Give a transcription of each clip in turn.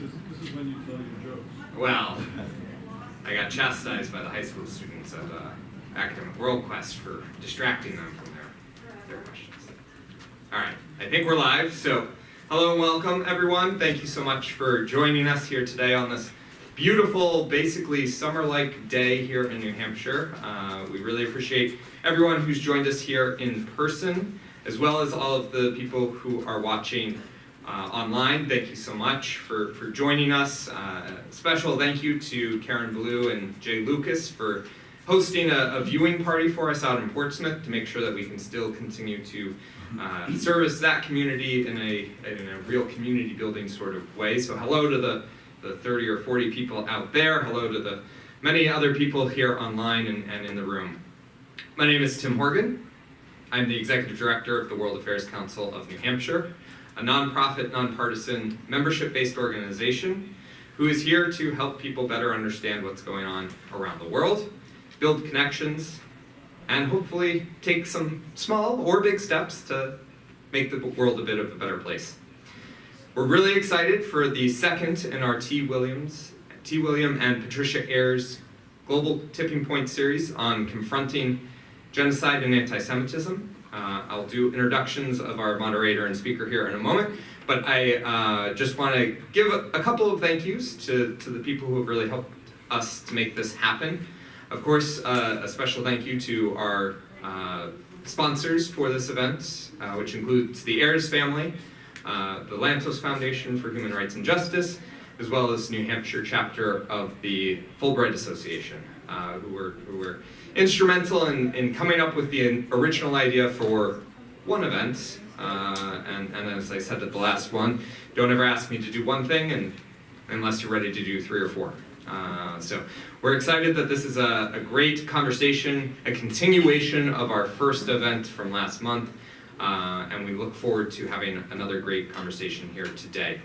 This is when you tell your jokes. Well, I got chastised by the high school students at Academic World Quest for distracting them from their questions. All right, I think we're live, so hello and welcome everyone. Thank you so much for joining us here today on this beautiful, basically summer-like day here in New Hampshire. We really appreciate everyone who's joined us here in person, as well as all of the people who are watching online. Thank you so much for joining us. Special thank you to Karen Blue and Jay Lucas for hosting a viewing party for us out in Portsmouth to make sure that we can still continue to service that community in a real community building sort of way. So hello to the 30 or 40 people out there. Hello to the many other people here online and in the room. My name is Tim Horgan. I'm the Executive Director of the World Affairs Council of New Hampshire, a nonprofit, nonpartisan, membership-based organization who is here to help people better understand what's going on around the world, build connections, and hopefully take some small or big steps to make the world a bit of a better place. We're really excited for the second in our T. William and Patricia Ayers Global Tipping Point series on confronting genocide and anti-Semitism. I'll do introductions of our moderator and speaker here in a moment, but I just want to give a couple of thank yous to the people who have really helped us to make this happen. Of course, a special thank you to our sponsors for this event, which includes the Ayers family, the Lantos Foundation for Human Rights and Justice, as well as New Hampshire chapter of the Fulbright Association, who were instrumental in coming up with the original idea for one event. And as I said at the last one, don't ever ask me to do one thing unless you're ready to do 3 or 4. So we're excited that this is a great conversation, a continuation of our first event from last month, and we look forward to having another great conversation here today.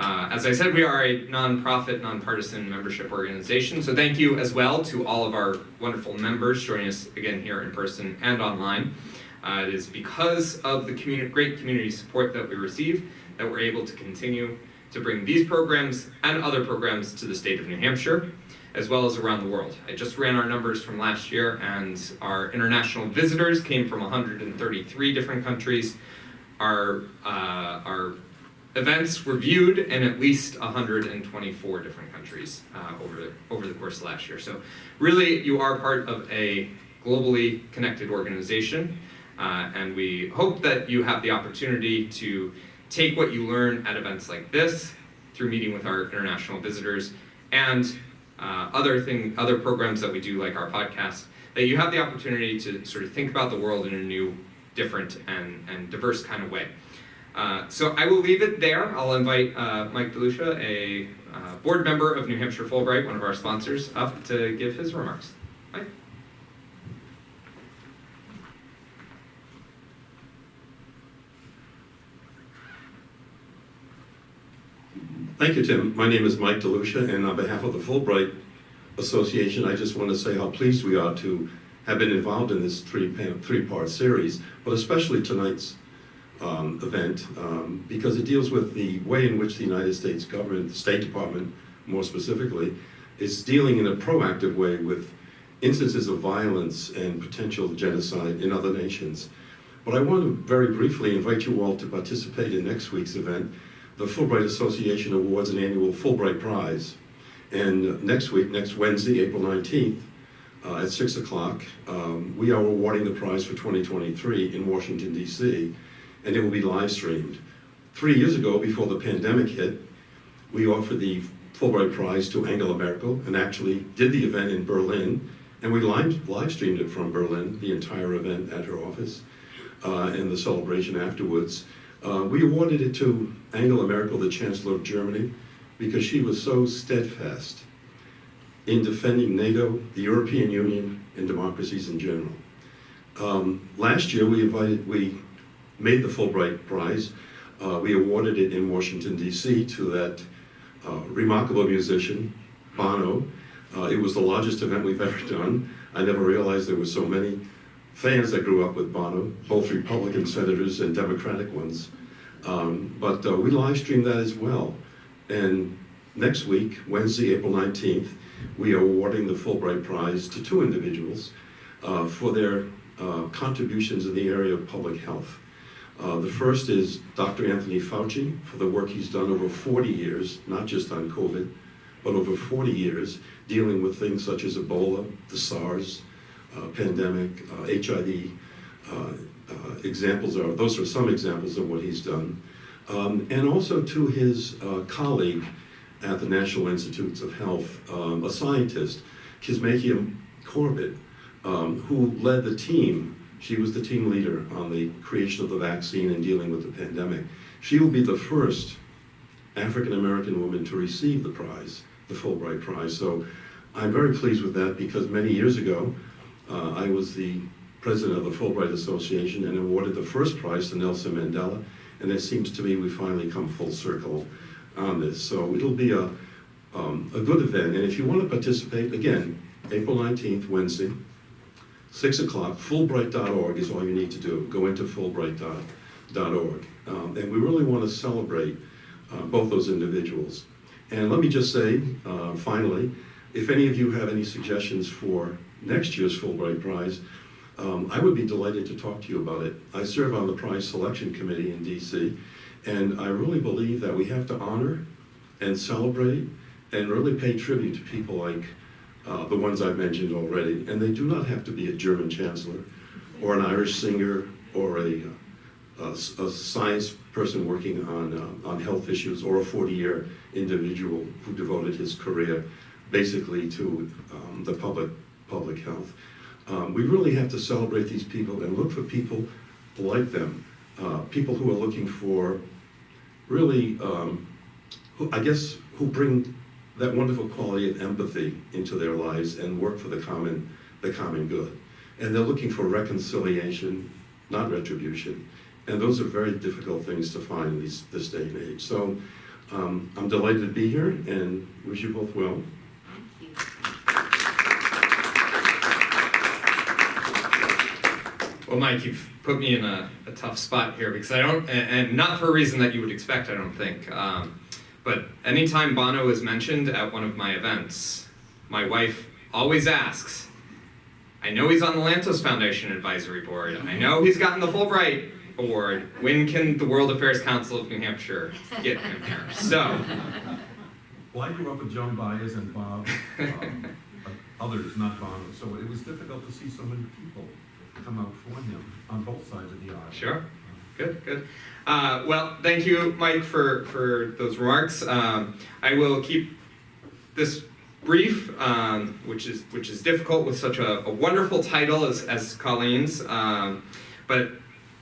As I said, we are a nonprofit, nonpartisan membership organization, so thank you as well to all of our wonderful members joining us again here in person and online. It is because of the great community support that we receive that we're able to continue to bring these programs and other programs to the state of New Hampshire, as well as around the world. I just ran our numbers from last year, and our international visitors came from 133 different countries. Our events were viewed in at least 124 different countries over the course of last year. So really, you are part of a globally connected organization, and we hope that you have the opportunity to take what you learn at events like this through meeting with our international visitors and other programs that we do, like our podcast, that you have the opportunity to sort of think about the world in a new, different, and diverse kind of way. So I will leave it there. I'll invite Mike DeLucia, a board member of New Hampshire Fulbright, one of our sponsors, up to give his remarks. Mike? Thank you, Tim. My name is Mike DeLucia, and on behalf of the Fulbright Association, I just want to say how pleased we are to have been involved in this three-part series, but especially tonight's event, because it deals with the way in which the United States government, the State Department more specifically, is dealing in a proactive way with instances of violence and potential genocide in other nations. But I want to very briefly invite you all to participate in next week's event. The Fulbright Association awards an annual Fulbright Prize. And next week, next Wednesday, April 19th, at 6 o'clock, we are awarding the prize for 2023 in Washington, D.C., and it will be live streamed. 3 years ago, before the pandemic hit, we offered the Fulbright Prize to Angela Merkel and actually did the event in Berlin, and we live streamed it from Berlin, the entire event at her office, and the celebration afterwards. We awarded it to Angela Merkel, the Chancellor of Germany, because she was so steadfast in defending NATO, the European Union, and democracies in general. Last year, we made the Fulbright Prize. We awarded it in Washington, D.C. to that remarkable musician, Bono. It was the largest event we've ever done. I never realized there were so many fans that grew up with Bono, both Republican senators and Democratic ones. But we live streamed that as well. And next week, Wednesday, April 19th, we are awarding the Fulbright Prize to 2 individuals for their contributions in the area of public health. The first is Dr. Anthony Fauci for the work he's done over 40 years, not just on COVID, but over 40 years, dealing with things such as Ebola, the SARS pandemic, HIV. Those are some examples of what he's done. And also to his colleague at the National Institutes of Health, a scientist, Kismekia Corbett, who led the team. She was the team leader on the creation of the vaccine and dealing with the pandemic. She will be the first African-American woman to receive the prize, the Fulbright Prize. So I'm very pleased with that because many years ago, I was the president of the Fulbright Association and awarded the first prize to Nelson Mandela. And it seems to me we finally come full circle on this. So it'll be a good event. And if you want to participate, again, April 19th, Wednesday, 6 o'clock, Fulbright.org is all you need to do. Go into Fulbright.org. And we really want to celebrate both those individuals. And let me just say, finally, if any of you have any suggestions for next year's Fulbright Prize, I would be delighted to talk to you about it. I serve on the prize selection committee in DC, and I really believe that we have to honor and celebrate and really pay tribute to people like the ones I've mentioned already. And they do not have to be a German chancellor or an Irish singer or a science person working on health issues or a 40-year individual who devoted his career basically to the public health. We really have to celebrate these people and look for people like them, people who are looking for really, who bring that wonderful quality of empathy into their lives and work for the common good. And they're looking for reconciliation, not retribution. And those are very difficult things to find in this day and age. So I'm delighted to be here and wish you both well. Well, Mike, you've put me in a tough spot here because I don't, and not for a reason that you would expect, I don't think. But anytime Bono is mentioned at one of my events, my wife always asks, I know he's on the Lantos Foundation Advisory Board. I know he's gotten the Fulbright Award. When can the World Affairs Council of New Hampshire get him here? So. Well, I grew up with Joan Baez and Bob, others, not Bono, so it was difficult to see so many people come out for him on both sides of the aisle. Sure. Good. Well, thank you, Mike, for those remarks. I will keep this brief, which is difficult with such a wonderful title as Colleen's. But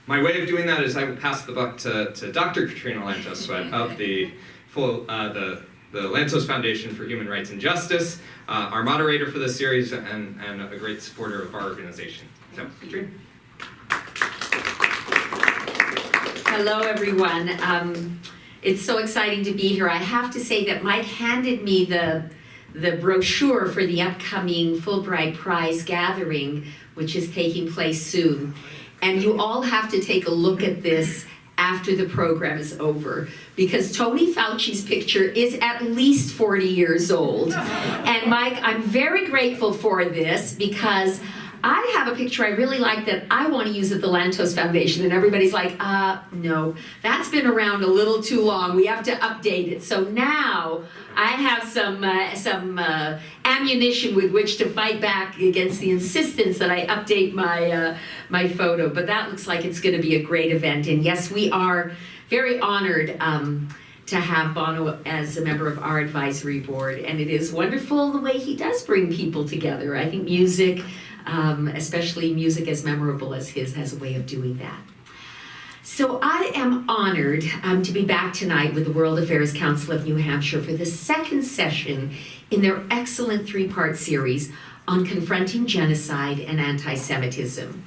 my way of doing that is I will pass the buck to Dr. Katrina Lantos Sweat of the Lantos Foundation for Human Rights and Justice, our moderator for this series and a great supporter of our organization. So, Katrina. Hello, everyone. It's so exciting to be here. I have to say that Mike handed me the brochure for the upcoming Fulbright Prize gathering, which is taking place soon. And you all have to take a look at this after the program is over, because Tony Fauci's picture is at least 40 years old. And Mike, I'm very grateful for this because I have a picture I really like that I want to use at the Lantos Foundation, and everybody's like, no, that's been around a little too long. We have to update it. So now I have some ammunition with which to fight back against the insistence that I update my photo. But that looks like it's going to be a great event. And yes, we are very honored to have Bono as a member of our advisory board. And it is wonderful the way he does bring people together. I think music, especially music as memorable as his, has a way of doing that. So I am honored to be back tonight with the World Affairs Council of New Hampshire for the second session in their excellent three-part series on confronting genocide and anti-Semitism.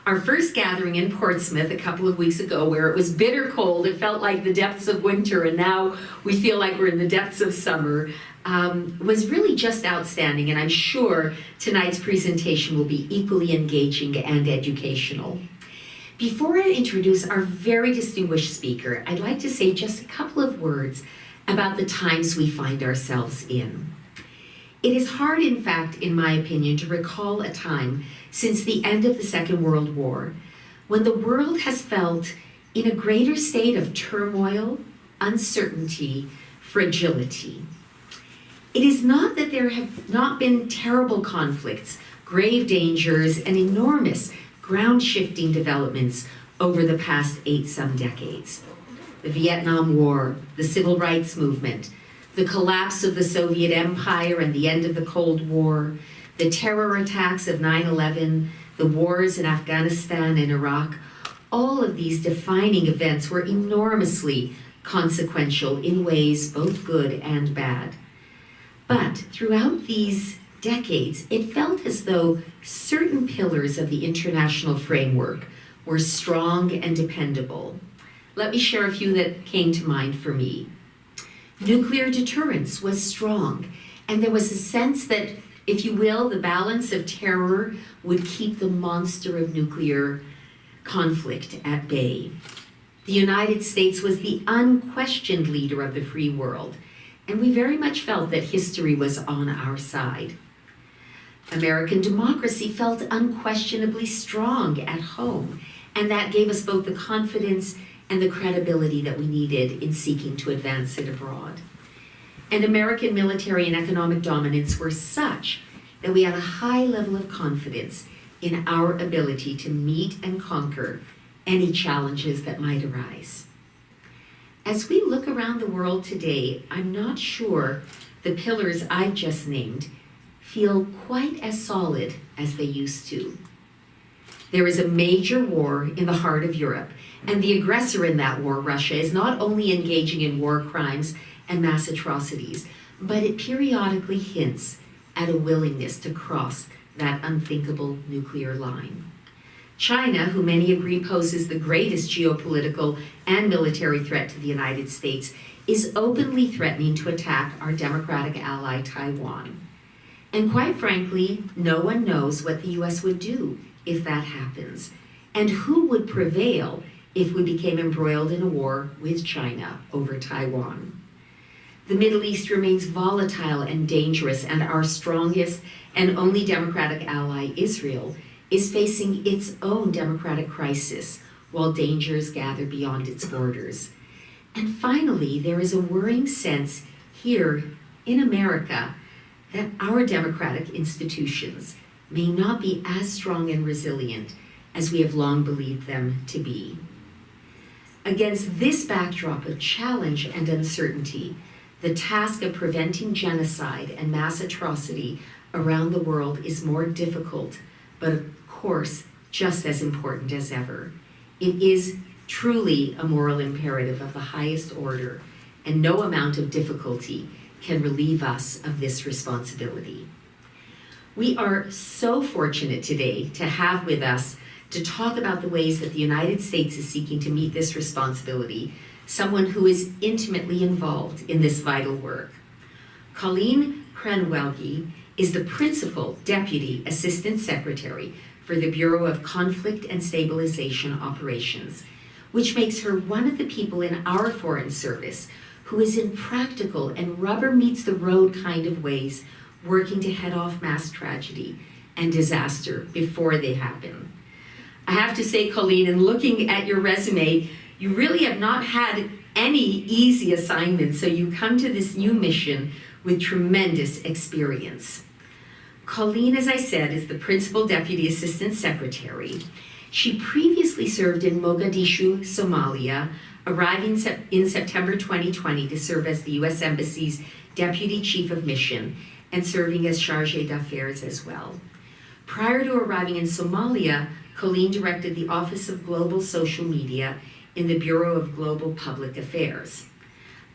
Our first gathering in Portsmouth a couple of weeks ago, where it was bitter cold, it felt like the depths of winter, and now we feel like we're in the depths of summer, was really just outstanding, and I'm sure tonight's presentation will be equally engaging and educational. Before I introduce our very distinguished speaker, I'd like to say just a couple of words about the times we find ourselves in. It is hard, in fact, in my opinion, to recall a time since the end of the Second World War when the world has felt in a greater state of turmoil, uncertainty, fragility. It is not that there have not been terrible conflicts, grave dangers, and enormous ground-shifting developments over the past 8-some decades. The Vietnam War, the Civil Rights Movement, the collapse of the Soviet Empire and the end of the Cold War, the terror attacks of 9/11, the wars in Afghanistan and Iraq, all of these defining events were enormously consequential in ways both good and bad. But throughout these decades, it felt as though certain pillars of the international framework were strong and dependable. Let me share a few that came to mind for me. Nuclear deterrence was strong, and there was a sense that, if you will, the balance of terror would keep the monster of nuclear conflict at bay. The United States was the unquestioned leader of the free world, and we very much felt that history was on our side. American democracy felt unquestionably strong at home, and that gave us both the confidence and the credibility that we needed in seeking to advance it abroad. And American military and economic dominance were such that we had a high level of confidence in our ability to meet and conquer any challenges that might arise. As we look around the world today, I'm not sure the pillars I've just named feel quite as solid as they used to. There is a major war in the heart of Europe, and the aggressor in that war, Russia, is not only engaging in war crimes and mass atrocities, but it periodically hints at a willingness to cross that unthinkable nuclear line. China, who many agree poses the greatest geopolitical and military threat to the United States, is openly threatening to attack our democratic ally Taiwan. And quite frankly, no one knows what the US would do if that happens, and who would prevail if we became embroiled in a war with China over Taiwan. The Middle East remains volatile and dangerous, and our strongest and only democratic ally, Israel, is facing its own democratic crisis while dangers gather beyond its borders. And finally, there is a worrying sense here in America that our democratic institutions may not be as strong and resilient as we have long believed them to be. Against this backdrop of challenge and uncertainty, the task of preventing genocide and mass atrocity around the world is more difficult, but of course, just as important as ever. It is truly a moral imperative of the highest order, and no amount of difficulty can relieve us of this responsibility. We are so fortunate today to have with us to talk about the ways that the United States is seeking to meet this responsibility, someone who is intimately involved in this vital work. Colleen Crenwelge is the Principal Deputy Assistant Secretary for the Bureau of Conflict and Stabilization Operations, which makes her one of the people in our Foreign Service who is in practical and rubber meets the road kind of ways working to head off mass tragedy and disaster before they happen. I have to say, Colleen, in looking at your resume, you really have not had any easy assignments, so you come to this new mission with tremendous experience. Colleen, as I said, is the Principal Deputy Assistant Secretary. She previously served in Mogadishu, Somalia, arriving in September 2020 to serve as the U.S. Embassy's Deputy Chief of Mission and serving as Chargé d'Affaires as well. Prior to arriving in Somalia, Colleen directed the Office of Global Social Media in the Bureau of Global Public Affairs.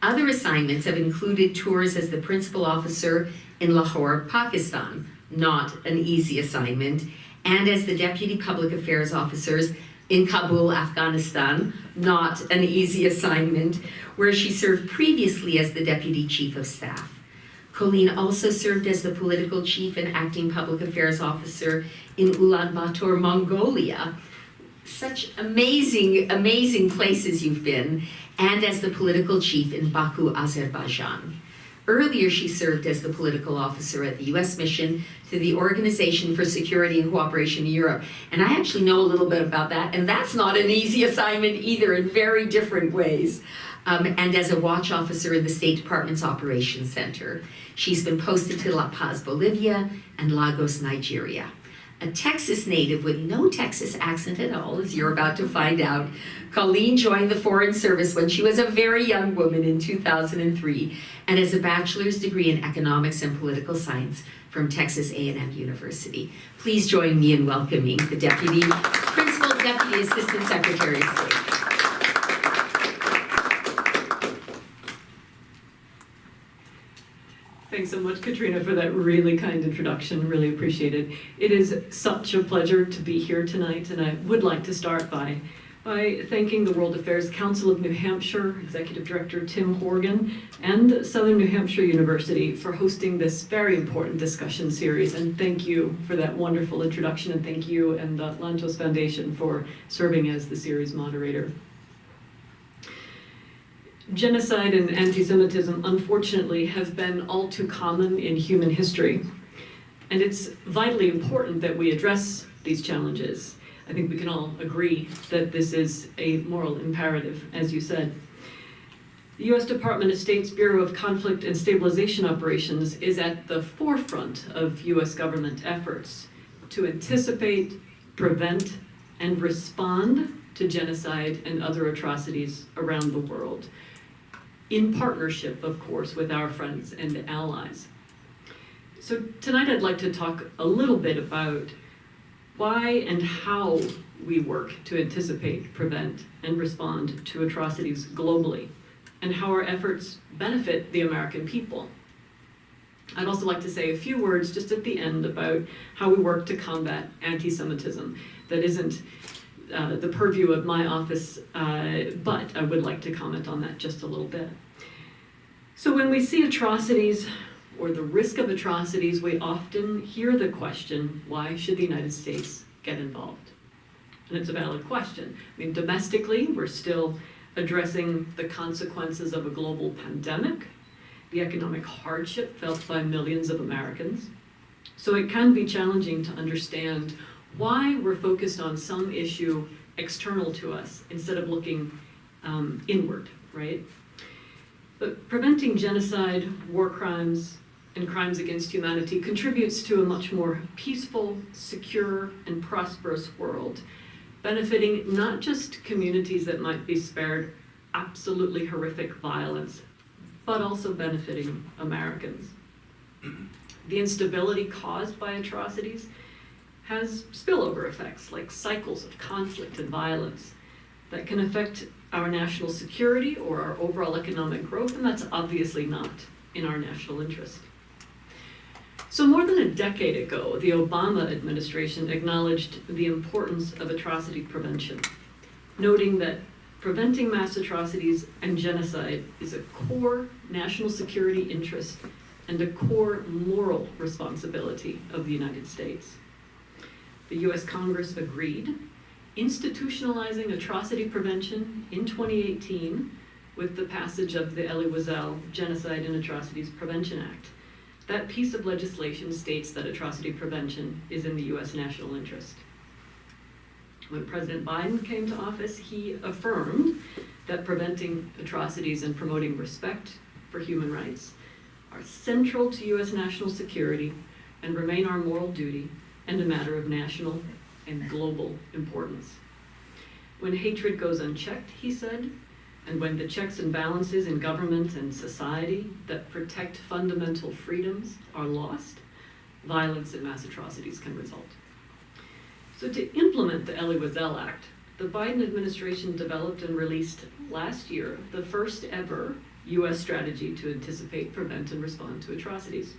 Other assignments have included tours as the Principal Officer in Lahore, Pakistan, not an easy assignment, and as the Deputy Public Affairs Officers in Kabul, Afghanistan, not an easy assignment, where she served previously as the Deputy Chief of Staff. Colleen also served as the Political Chief and Acting Public Affairs Officer in Ulaanbaatar, Mongolia. Such amazing, amazing places you've been. and as the political chief in Baku, Azerbaijan. Earlier, she served as the political officer at the U.S. mission to the Organization for Security and Cooperation in Europe. And I actually know a little bit about that, and that's not an easy assignment either, in very different ways. And as a watch officer in the State Department's Operations Center. She's been posted to La Paz, Bolivia, and Lagos, Nigeria. A Texas native with no Texas accent at all, as you're about to find out, Colleen joined the Foreign Service when she was a very young woman in 2003 and has a bachelor's degree in economics and political science from Texas A&M University. Please join me in welcoming the Principal Deputy Assistant Secretary of State. Thanks so much, Katrina, for that really kind introduction. Really appreciate it. It is such a pleasure to be here tonight, and I would like to start by thanking the World Affairs Council of New Hampshire, Executive Director Tim Horgan, and Southern New Hampshire University for hosting this very important discussion series. And thank you for that wonderful introduction, and thank you and the Lantos Foundation for serving as the series moderator. Genocide and anti-Semitism, unfortunately, have been all too common in human history. And it's vitally important that we address these challenges. I think we can all agree that this is a moral imperative, as you said. The U.S. Department of State's Bureau of Conflict and Stabilization Operations is at the forefront of U.S. government efforts to anticipate, prevent, and respond to genocide and other atrocities around the world, in partnership, of course, with our friends and allies. So tonight I'd like to talk a little bit about why and how we work to anticipate, prevent, and respond to atrocities globally, and how our efforts benefit the American people. I'd also like to say a few words just at the end about how we work to combat anti-Semitism. That isn't the purview of my office, but I would like to comment on that just a little bit. So when we see atrocities or the risk of atrocities, we often hear the question, why should the United States get involved? And it's a valid question. I mean, domestically, we're still addressing the consequences of a global pandemic, the economic hardship felt by millions of Americans. So it can be challenging to understand why we're focused on some issue external to us instead of looking inward, right? But preventing genocide, war crimes, and crimes against humanity contributes to a much more peaceful, secure, and prosperous world, benefiting not just communities that might be spared absolutely horrific violence, but also benefiting Americans. The instability caused by atrocities has spillover effects like cycles of conflict and violence that can affect our national security or our overall economic growth, and that's obviously not in our national interest. So more than a decade ago, the Obama administration acknowledged the importance of atrocity prevention, noting that preventing mass atrocities and genocide is a core national security interest and a core moral responsibility of the United States. The U.S. Congress agreed, institutionalizing atrocity prevention in 2018 with the passage of the Elie Wiesel Genocide and Atrocities Prevention Act. That piece of legislation states that atrocity prevention is in the U.S. national interest. When President Biden came to office, he affirmed that preventing atrocities and promoting respect for human rights are central to U.S. national security and remain our moral duty and a matter of national and global importance. When hatred goes unchecked, he said, and when the checks and balances in government and society that protect fundamental freedoms are lost, violence and mass atrocities can result. So to implement the Elie Wiesel Act, the Biden administration developed and released last year the first ever U.S. strategy to anticipate, prevent, and respond to atrocities.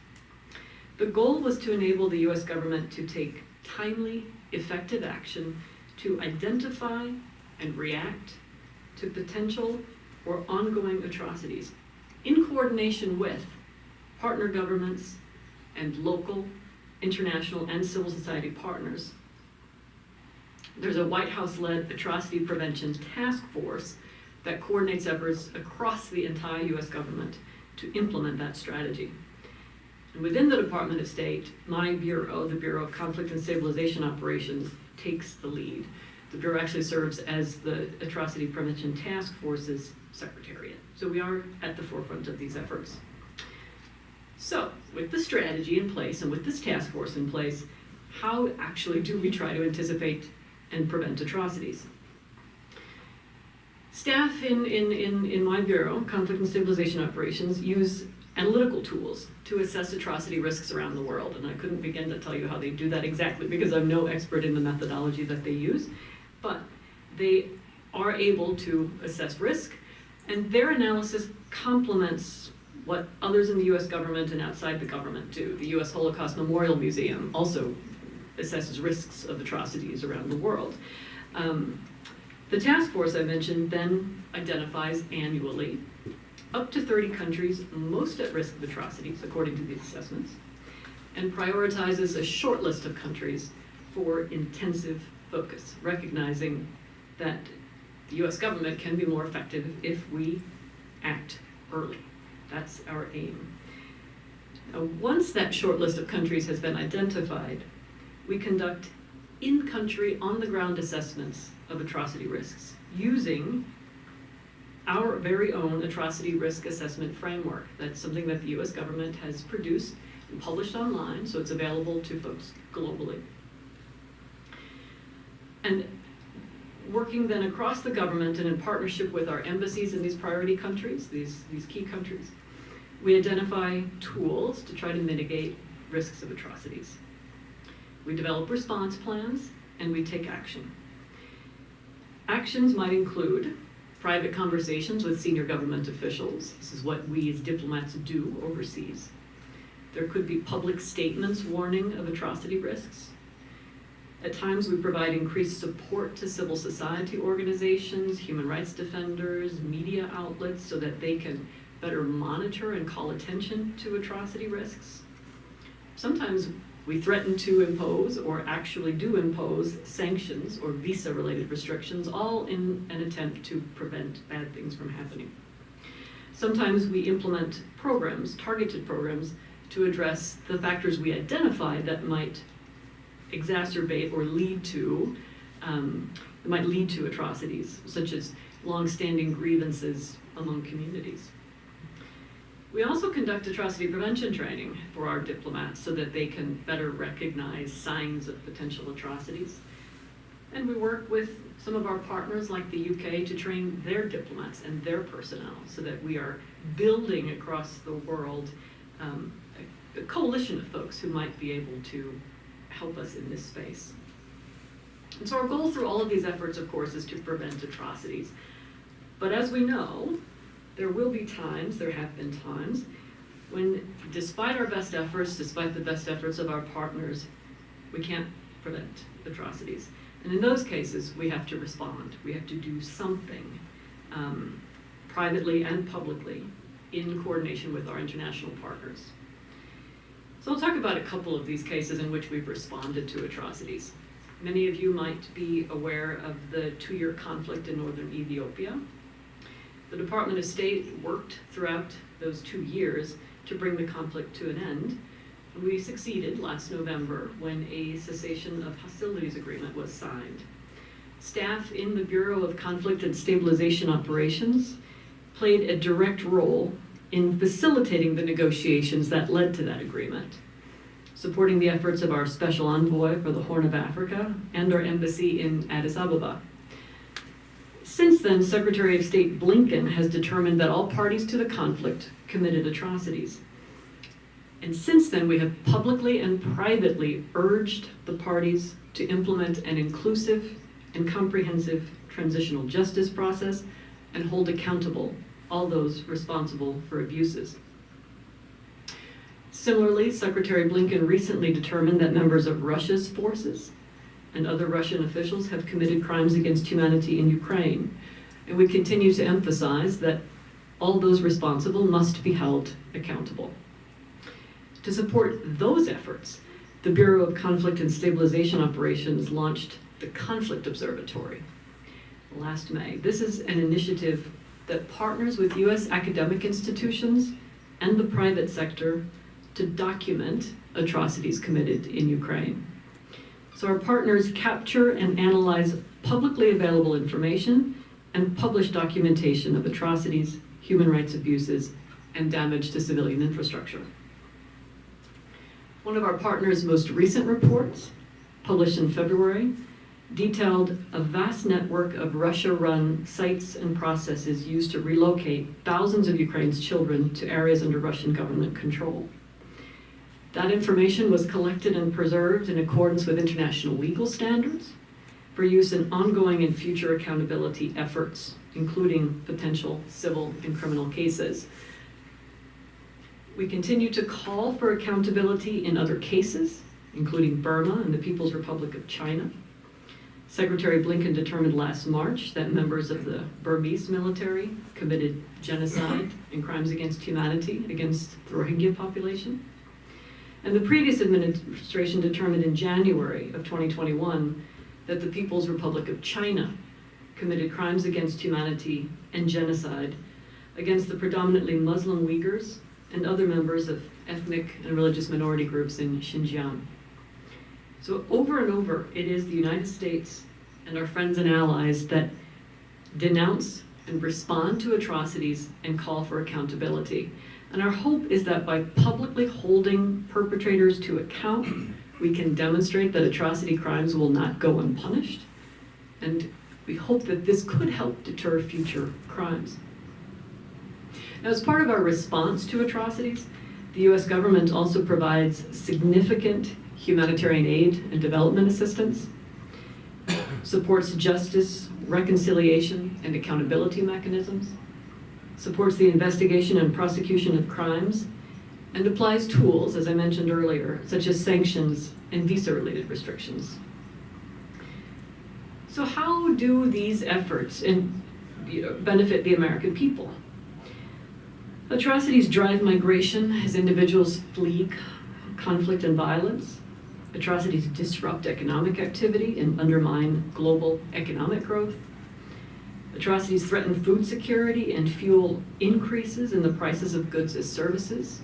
The goal was to enable the U.S. government to take timely, effective action to identify and react to potential or ongoing atrocities in coordination with partner governments and local, international, and civil society partners. There's a White House-led atrocity prevention task force that coordinates efforts across the entire US government to implement that strategy. And within the Department of State, my bureau, the Bureau of Conflict and Stabilization Operations, takes the lead. The Bureau actually serves as the Atrocity Prevention Task Force's secretariat. So we are at the forefront of these efforts. So, with the strategy in place and with this task force in place, how actually do we try to anticipate and prevent atrocities? Staff in my bureau, Conflict and Stabilization Operations, use analytical tools to assess atrocity risks around the world. And I couldn't begin to tell you how they do that exactly because I'm no expert in the methodology that they use. But they are able to assess risk, and their analysis complements what others in the US government and outside the government do. The US Holocaust Memorial Museum also assesses risks of atrocities around the world. The task force I mentioned then identifies annually up to 30 countries most at risk of atrocities, according to these assessments, and prioritizes a short list of countries for intensive focus, recognizing that the US government can be more effective if we act early. That's our aim. Now, once that short list of countries has been identified, we conduct in-country, on-the-ground assessments of atrocity risks using our very own atrocity risk assessment framework. That's something that the US government has produced and published online, so it's available to folks globally. And working then across the government and in partnership with our embassies in these priority countries, these key countries, we identify tools to try to mitigate risks of atrocities. We develop response plans and we take action. Actions might include private conversations with senior government officials. This is what we as diplomats do overseas. There could be public statements warning of atrocity risks. At times, we provide increased support to civil society organizations, human rights defenders, media outlets, so that they can better monitor and call attention to atrocity risks. Sometimes we threaten to impose or actually do impose sanctions or visa-related restrictions, all in an attempt to prevent bad things from happening. Sometimes we implement programs, targeted programs, to address the factors we identify that might exacerbate or lead to atrocities, such as long-standing grievances among communities. We also conduct atrocity prevention training for our diplomats so that they can better recognize signs of potential atrocities. And we work with some of our partners like the UK to train their diplomats and their personnel so that we are building across the world a coalition of folks who might be able to help us in this space. And so our goal through all of these efforts, of course, is to prevent atrocities. But as we know, there will be times, there have been times, when despite our best efforts, despite the best efforts of our partners, we can't prevent atrocities. And in those cases, we have to respond. We have to do something privately and publicly in coordination with our international partners. So I'll talk about a couple of these cases in which we've responded to atrocities. Many of you might be aware of the 2-year conflict in northern Ethiopia. The Department of State worked throughout those 2 years to bring the conflict to an end. And we succeeded last November when a cessation of hostilities agreement was signed. Staff in the Bureau of Conflict and Stabilization Operations played a direct role in facilitating the negotiations that led to that agreement, supporting the efforts of our special envoy for the Horn of Africa and our embassy in Addis Ababa. Since then, Secretary of State Blinken has determined that all parties to the conflict committed atrocities. And since then, we have publicly and privately urged the parties to implement an inclusive and comprehensive transitional justice process and hold accountable all those responsible for abuses. Similarly, Secretary Blinken recently determined that members of Russia's forces and other Russian officials have committed crimes against humanity in Ukraine. And we continue to emphasize that all those responsible must be held accountable. To support those efforts, the Bureau of Conflict and Stabilization Operations launched the Conflict Observatory. last May. This is an initiative that partners with US academic institutions and the private sector to document atrocities committed in Ukraine. So our partners capture and analyze publicly available information and publish documentation of atrocities, human rights abuses, and damage to civilian infrastructure. One of our partners' most recent reports, published in February, detailed a vast network of Russia-run sites and processes used to relocate thousands of Ukraine's children to areas under Russian government control. That information was collected and preserved in accordance with international legal standards for use in ongoing and future accountability efforts, including potential civil and criminal cases. We continue to call for accountability in other cases, including Burma and the People's Republic of China. Secretary Blinken determined last March that members of the Burmese military committed genocide and crimes against humanity against the Rohingya population. And the previous administration determined in January of 2021 that the People's Republic of China committed crimes against humanity and genocide against the predominantly Muslim Uyghurs and other members of ethnic and religious minority groups in Xinjiang. So over and over, it is the United States and our friends and allies that denounce and respond to atrocities and call for accountability. And our hope is that by publicly holding perpetrators to account, we can demonstrate that atrocity crimes will not go unpunished. And we hope that this could help deter future crimes. Now, as part of our response to atrocities, the US government also provides significant humanitarian aid and development assistance, supports justice, reconciliation, and accountability mechanisms, supports the investigation and prosecution of crimes, and applies tools, as I mentioned earlier, such as sanctions and visa-related restrictions. So how do these efforts benefit the American people? Atrocities drive migration as individuals flee conflict and violence. Atrocities disrupt economic activity and undermine global economic growth. Atrocities threaten food security and fuel increases in the prices of goods as services,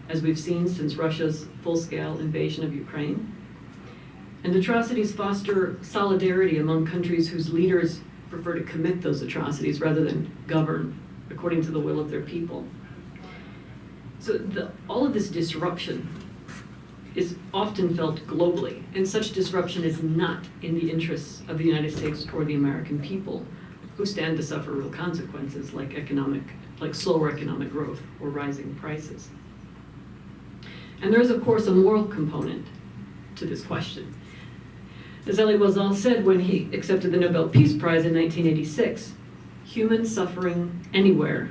as we've seen since Russia's full-scale invasion of Ukraine. And atrocities foster solidarity among countries whose leaders prefer to commit those atrocities rather than govern according to the will of their people. So all of this disruption is often felt globally, and such disruption is not in the interests of the United States or the American people, who stand to suffer real consequences like slower economic growth or rising prices. And there is, of course, a moral component to this question. As Elie Wiesel said when he accepted the Nobel Peace Prize in 1986, human suffering anywhere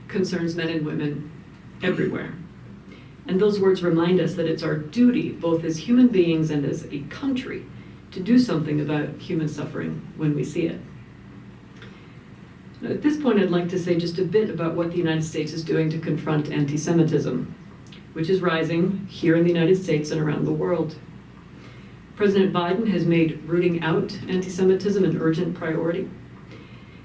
concerns men and women everywhere. And those words remind us that it's our duty, both as human beings and as a country, to do something about human suffering when we see it. Now, at this point, I'd like to say just a bit about what the United States is doing to confront anti-Semitism, which is rising here in the United States and around the world. President Biden has made rooting out anti-Semitism an urgent priority.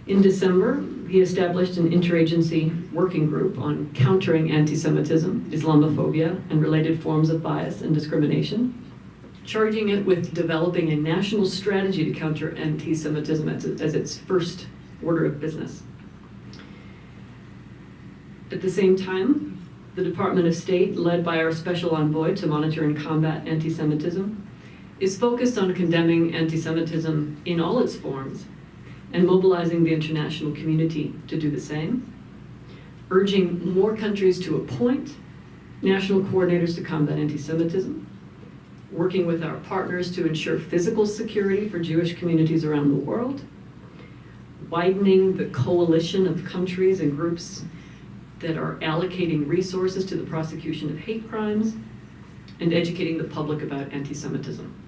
In December, he established an interagency working group on countering anti-Semitism, Islamophobia, and related forms of bias and discrimination, charging it with developing a national strategy to counter anti-Semitism as its first order of business. At the same time, the Department of State, led by our special envoy to monitor and combat anti-Semitism, is focused on condemning anti-Semitism in all its forms and mobilizing the international community to do the same, urging more countries to appoint national coordinators to combat anti-Semitism, working with our partners to ensure physical security for Jewish communities around the world, widening the coalition of countries and groups that are allocating resources to the prosecution of hate crimes, and educating the public about anti-Semitism.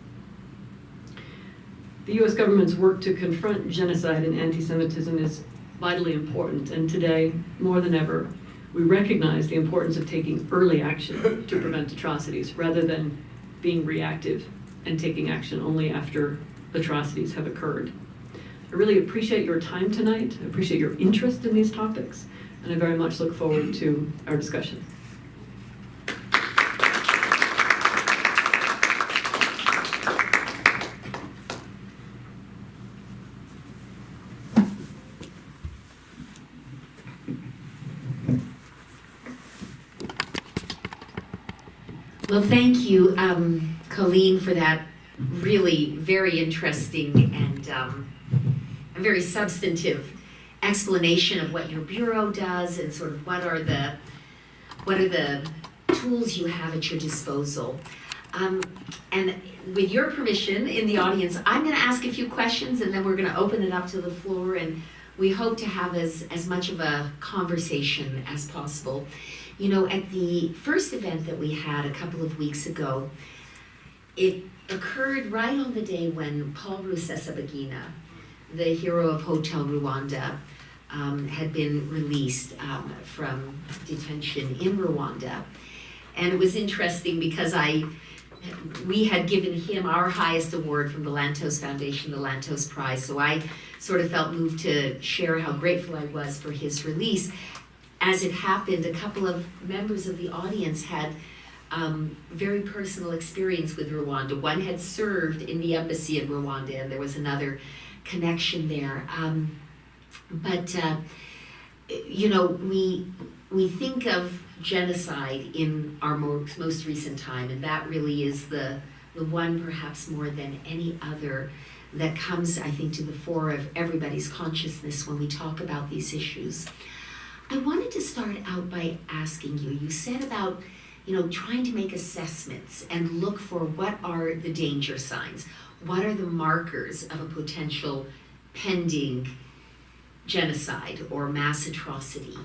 The US government's work to confront genocide and anti-Semitism is vitally important, and today, more than ever, we recognize the importance of taking early action to prevent atrocities, rather than being reactive and taking action only after atrocities have occurred. I really appreciate your time tonight. I appreciate your interest in these topics, and I very much look forward to our discussion. Well, thank you, Colleen, for that really very interesting and a very substantive explanation of what your bureau does and sort of what are the tools you have at your disposal. And with your permission in the audience, I'm going to ask a few questions and then we're going to open it up to the floor, and we hope to have as much of a conversation as possible. You know, at the first event that we had a couple of weeks ago, it occurred right on the day when Paul Rusesabagina, the hero of Hotel Rwanda, had been released from detention in Rwanda. And it was interesting because we had given him our highest award from the Lantos Foundation, the Lantos Prize, so I sort of felt moved to share how grateful I was for his release. As it happened, a couple of members of the audience had very personal experience with Rwanda. One had served in the embassy in Rwanda, and there was another connection there. You know, we think of genocide in our most recent time, and that really is the one perhaps more than any other that comes, I think, to the fore of everybody's consciousness when we talk about these issues. I wanted to start out by asking you, you said about, you know, trying to make assessments and look for what are the danger signs, what are the markers of a potential pending genocide or mass atrocity.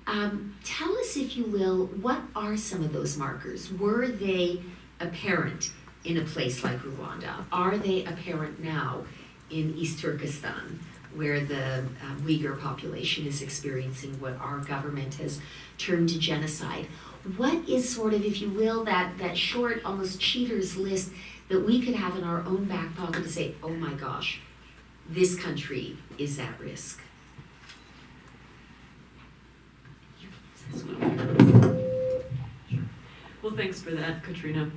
Tell us, if you will, what are some of those markers? Were they apparent in a place like Rwanda? Are they apparent now in East Turkestan, where the Uyghur population is experiencing what our government has termed genocide? What is sort of, if you will, that short, almost cheater's list that we could have in our own back pocket to say, oh my gosh, this country is at risk? Well, thanks for that, Katrina.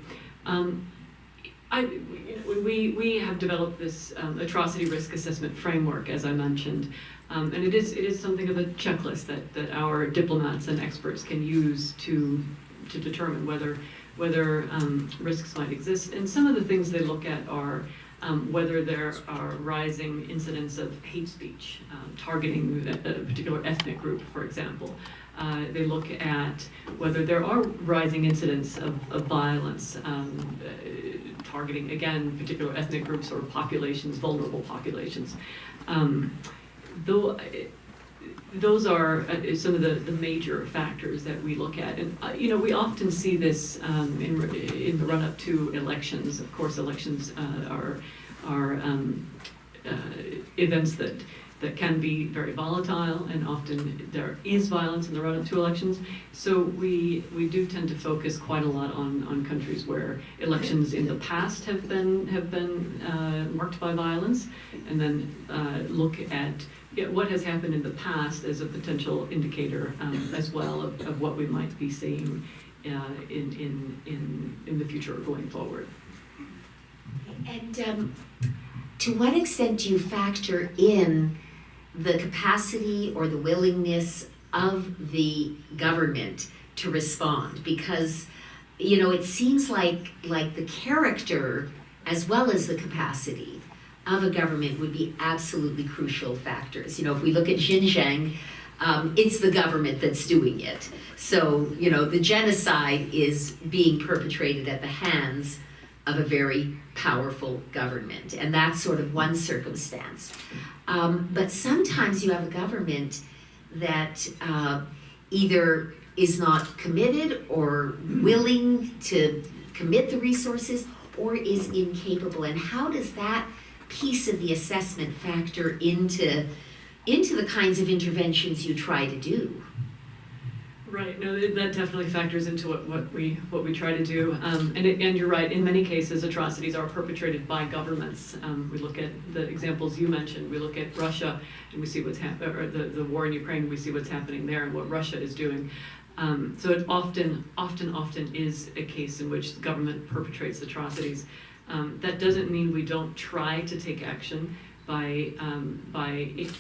We have developed this atrocity risk assessment framework, as I mentioned, and it is something of a checklist that our diplomats and experts can use to determine whether risks might exist. And some of the things they look at are whether there are rising incidents of hate speech targeting a particular ethnic group, for example. They look at whether there are rising incidents of violence targeting, again, particular ethnic groups or populations, vulnerable populations. Those are some of the major factors that we look at. And, you know, we often see this in the run-up to elections. Of course, elections are events that can be very volatile, and often there is violence in the run-up to elections. So we do tend to focus quite a lot on countries where elections in the past have been marked by violence, and then look at what has happened in the past as a potential indicator as well of what we might be seeing in the future going forward. And to what extent do you factor in the capacity or the willingness of the government to respond? Because, you know, it seems like the character as well as the capacity of a government would be absolutely crucial factors. You know, if we look at Xinjiang, it's the government that's doing it. So, you know, the genocide is being perpetrated at the hands of a very powerful government, and that's sort of one circumstance. But sometimes you have a government that either is not committed or willing to commit the resources, or is incapable. And how does that piece of the assessment factor into the kinds of interventions you try to do? Right. No, that definitely factors into what we try to do. And you're right. In many cases, atrocities are perpetrated by governments. We look at the examples you mentioned. We look at Russia, and we see what's happening, or the war in Ukraine. And we see what's happening there and what Russia is doing. So it often is a case in which the government perpetrates atrocities. That doesn't mean we don't try to take action by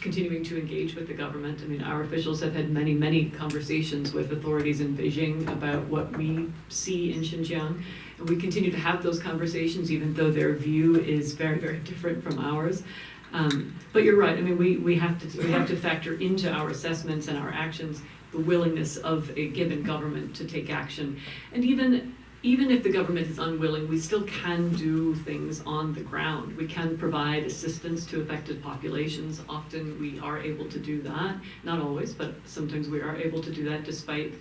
continuing to engage with the government. I mean, our officials have had many conversations with authorities in Beijing about what we see in Xinjiang, and we continue to have those conversations even though their view is very different from ours. But you're right. I mean, we have to factor into our assessments and our actions the willingness of a given government to take action, and even if the government is unwilling, we still can do things on the ground. We can provide assistance to affected populations. Often we are able to do that. Not always, but sometimes we are able to do that despite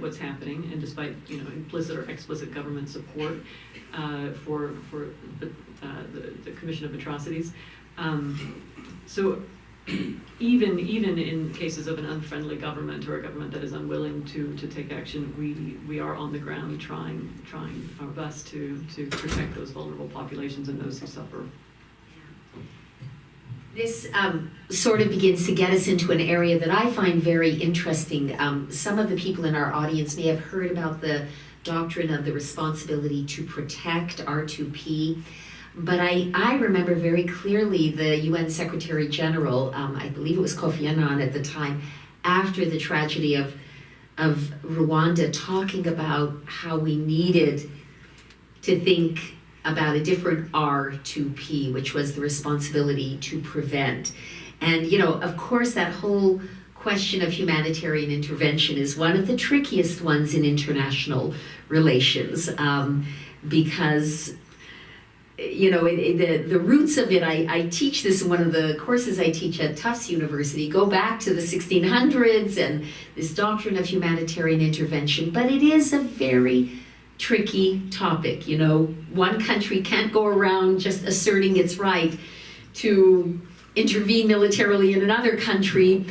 what's happening and despite implicit or explicit government support for the commission of atrocities. So even in cases of an unfriendly government or a government that is unwilling to take action, we are on the ground trying our best to protect those vulnerable populations and those who suffer. This sort of begins to get us into an area that I find very interesting. Some of the people in our audience may have heard about the doctrine of the responsibility to protect, R2P. But I remember very clearly the UN Secretary General, I believe it was Kofi Annan at the time, after the tragedy of Rwanda, talking about how we needed to think about a different R2P, which was the responsibility to prevent. And, of course, that whole question of humanitarian intervention is one of the trickiest ones in international relations, because the roots of it, I teach this in one of the courses I teach at Tufts University, go back to the 1600s and this doctrine of humanitarian intervention, but it is a very tricky topic. One country can't go around just asserting its right to intervene militarily in another country,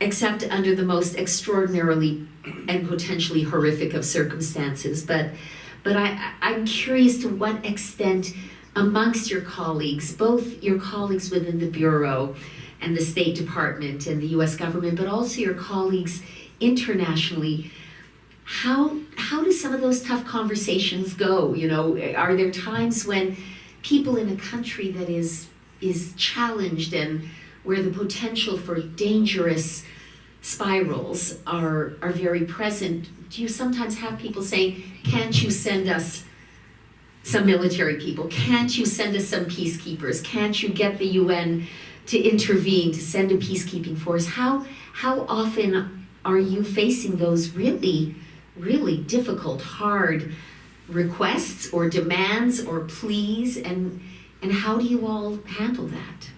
except under the most extraordinarily and potentially horrific of circumstances. But I'm curious to what extent amongst your colleagues, both your colleagues within the Bureau and the State Department and the US government, but also your colleagues internationally, how do some of those tough conversations go? Are there times when people in a country that is challenged and where the potential for dangerous spirals are very present? Do you sometimes have people saying, can't you send us some military people? Can't you send us some peacekeepers? Can't you get the UN to intervene, to send a peacekeeping force? How often are you facing those really difficult, hard requests or demands or pleas, and how do you all handle that?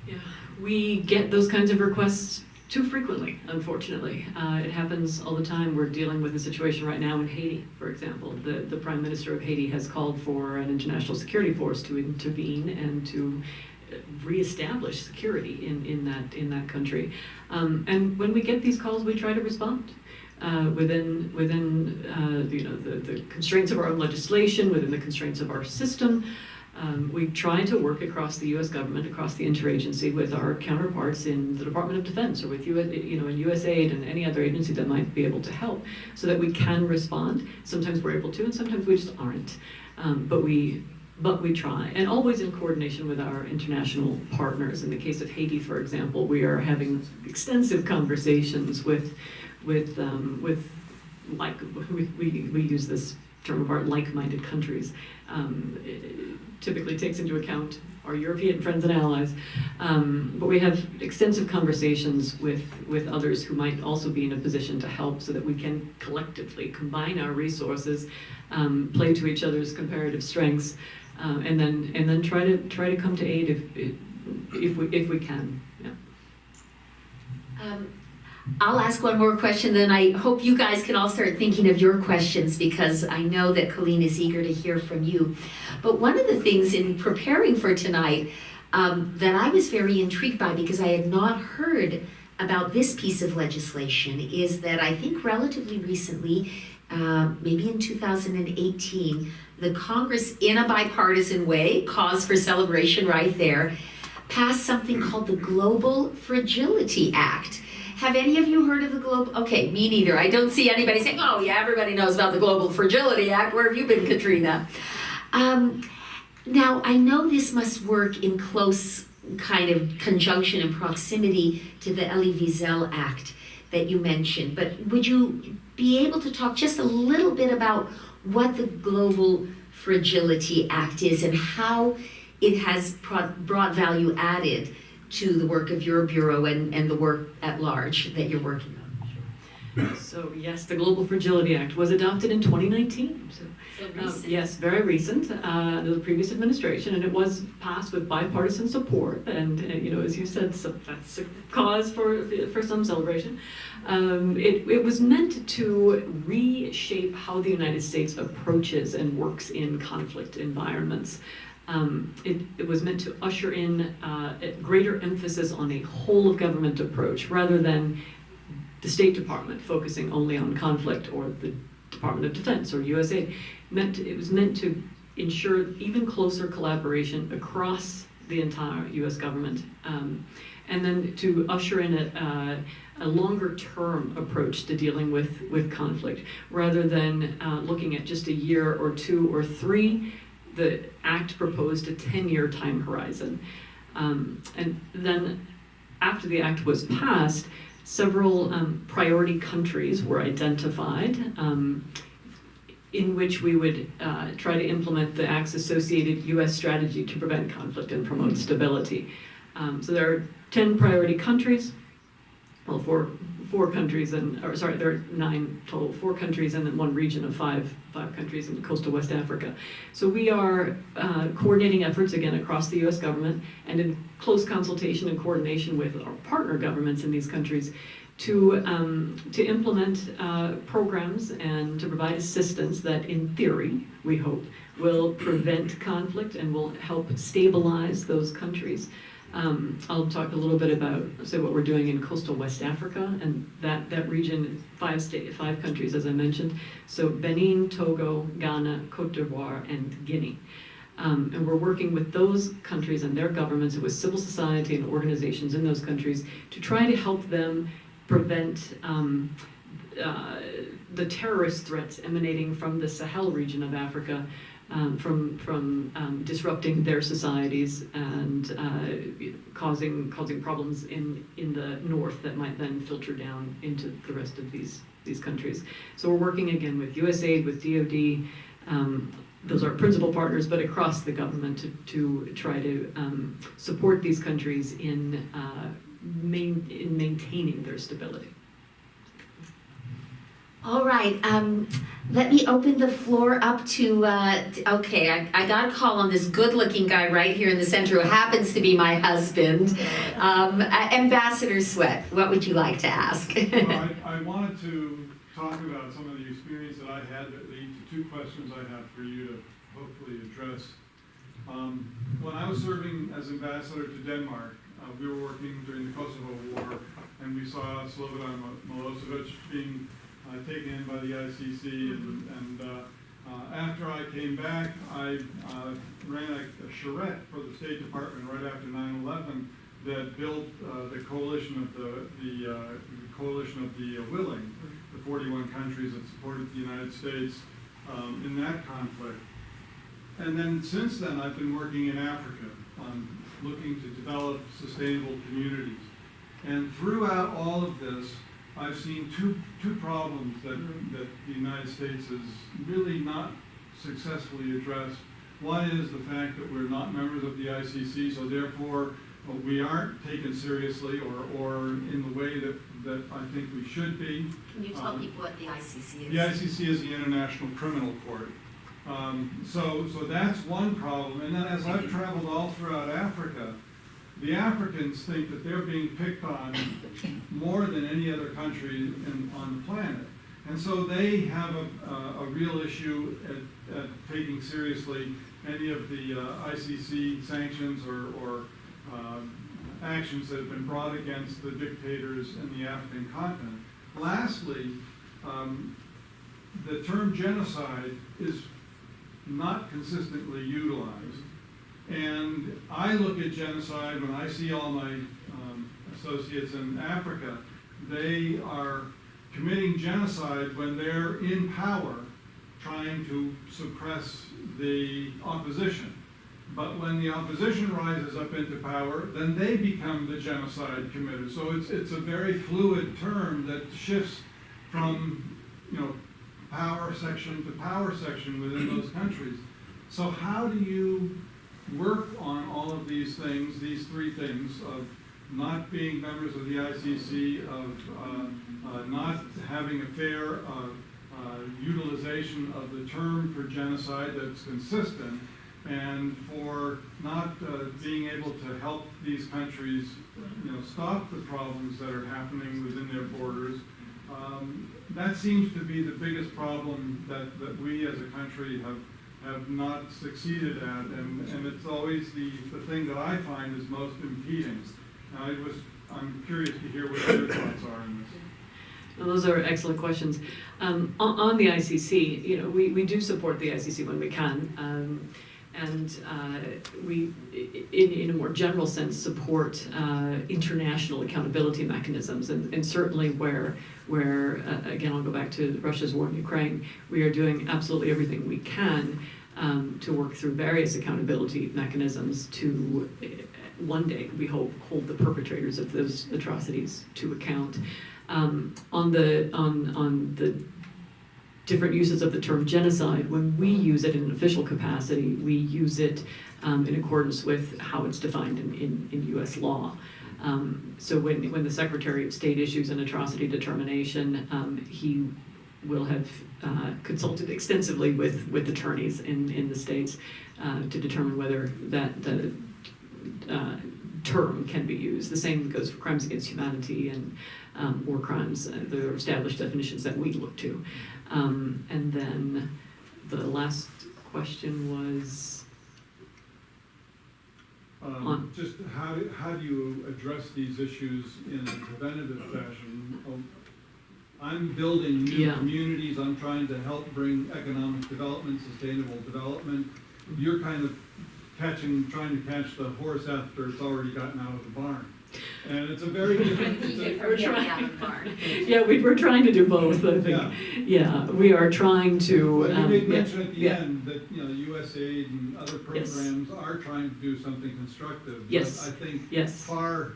Yeah, we get those kinds of requests too frequently, unfortunately. It happens all the time. We're dealing with a situation right now in Haiti, for example. The Prime Minister of Haiti has called for an international security force to intervene and to reestablish security in that country. And when we get these calls, we try to respond within the constraints of our own legislation, within the constraints of our system. We try to work across the U.S. government, across the interagency, with our counterparts in the Department of Defense or with in USAID and any other agency that might be able to help, so that we can respond. Sometimes we're able to, and sometimes we just aren't. But we try, and always in coordination with our international partners. In the case of Haiti, for example, we are having extensive conversations with we use this term of art, like-minded countries. It typically takes into account our European friends and allies, but we have extensive conversations with others who might also be in a position to help, so that we can collectively combine our resources, play to each other's comparative strengths, and then try to come to aid if we can. Yeah. I'll ask one more question, then I hope you guys can all start thinking of your questions, because I know that Colleen is eager to hear from you. But one of the things in preparing for tonight that I was very intrigued by, because I had not heard about this piece of legislation is that I think relatively recently, maybe in 2018, the Congress, in a bipartisan way, cause for celebration right there, passed something called the Global Fragility Act. Have any of you heard of the Global? Okay, me neither. I don't see anybody saying, oh yeah, everybody knows about the Global Fragility Act. Where have you been, Katrina? Now, I know this must work in close kind of conjunction and proximity to the Elie Wiesel Act that you mentioned, but would you be able to talk just a little bit about what the Global Fragility Act is and how it has brought value added to the work of your bureau and the work at large that you're working on? So yes, the Global Fragility Act was adopted in 2019. Yes, very recent, the previous administration, and it was passed with bipartisan support. And you know, as you said, so that's a cause for some celebration. It was meant to reshape how the United States approaches and works in conflict environments. It was meant to usher in a greater emphasis on a whole of government approach rather than the State Department focusing only on conflict, or the Department of Defense or USAID. It was meant to ensure even closer collaboration across the entire US government, and then to usher in a longer term approach to dealing with conflict rather than looking at just a year or 2 or 3. The Act proposed a 10-year time horizon. And then after the Act was passed, several priority countries were identified in which we would try to implement the Act's associated US strategy to prevent conflict and promote stability. So there are 10 priority countries, well, four countries, there are 9 total, 4 countries and then 1 region of 5 countries in coastal West Africa. So we are coordinating efforts again across the US government and in close consultation and coordination with our partner governments in these countries to implement programs and to provide assistance that in theory, we hope, will prevent conflict and will help stabilize those countries. I'll talk a little bit about, say, what we're doing in coastal West Africa, and that region, 5 countries, as I mentioned. So Benin, Togo, Ghana, Cote d'Ivoire, and Guinea. And we're working with those countries and their governments, and with civil society and organizations in those countries to try to help them prevent the terrorist threats emanating from the Sahel region of Africa, from disrupting their societies and causing problems in the north that might then filter down into the rest of these countries. So we're working again with USAID, with DoD, those are principal partners, but across the government to try to support these countries in maintaining their stability. All right, let me open the floor up to, okay, I got a call on this good-looking guy right here in the center who happens to be my husband. Ambassador Sweat, what would you like to ask? Well, I wanted to talk about some of the experience that I had that lead to 2 questions I have for you to hopefully address. When I was serving as ambassador to Denmark, we were working during the Kosovo War, and we saw Slobodan Milosevic being taken in by the ICC, and after I came back, I ran a charrette for the State Department right after 9/11 that built the coalition of the willing, the 41 countries that supported the United States in that conflict. And then since then, I've been working in Africa on looking to develop sustainable communities. And throughout all of this, I've seen two problems that the United States has really not successfully addressed. One is the fact that we're not members of the ICC, so therefore we aren't taken seriously or in the way that I think we should be. Can you tell people what the ICC is? The ICC is the International Criminal Court. So that's one problem. And then as I've traveled all throughout Africa, the Africans think that they're being picked on more than any other country on the planet. And so they have a real issue at taking seriously any of the ICC sanctions or actions that have been brought against the dictators in the African continent. Lastly, the term genocide is not consistently utilized. And I look at genocide, when I see all my associates in Africa, they are committing genocide when they're in power, trying to suppress the opposition. But when the opposition rises up into power, then they become the genocide committers. So it's a very fluid term that shifts from, power section to power section within those countries. So how do you work on all of these things, these three things, of not being members of the ICC, of not having a fair utilization of the term for genocide that's consistent, and for not being able to help these countries, stop the problems that are happening within their borders? That seems to be the biggest problem that we as a country have not succeeded at, and it's always the thing that I find is most impeding. I'm curious to hear what your thoughts are on this. Well, those are excellent questions. On the ICC, we do support the ICC when we can, and we, in a more general sense, support international accountability mechanisms, and certainly where again, I'll go back to Russia's war in Ukraine, we are doing absolutely everything we can to work through various accountability mechanisms to one day, we hope, hold the perpetrators of those atrocities to account. On the different uses of the term genocide, when we use it in an official capacity, we use it in accordance with how it's defined in U.S. law. So when the Secretary of State issues an atrocity determination, he will have consulted extensively with attorneys in the states to determine whether that the term can be used. The same goes for crimes against humanity and war crimes. There are established definitions that we look to. And then the last question was just how do you address these issues in a preventative fashion? I'm building new communities. I'm trying to help bring economic development, sustainable development. You're kind of trying to catch the horse after it's already gotten out of the barn. And it's a very different. We're trying to do both. I think. Yeah, we are trying to. Well, you made mention at the end that USAID and other programs are trying to do something constructive. Yes. But I think far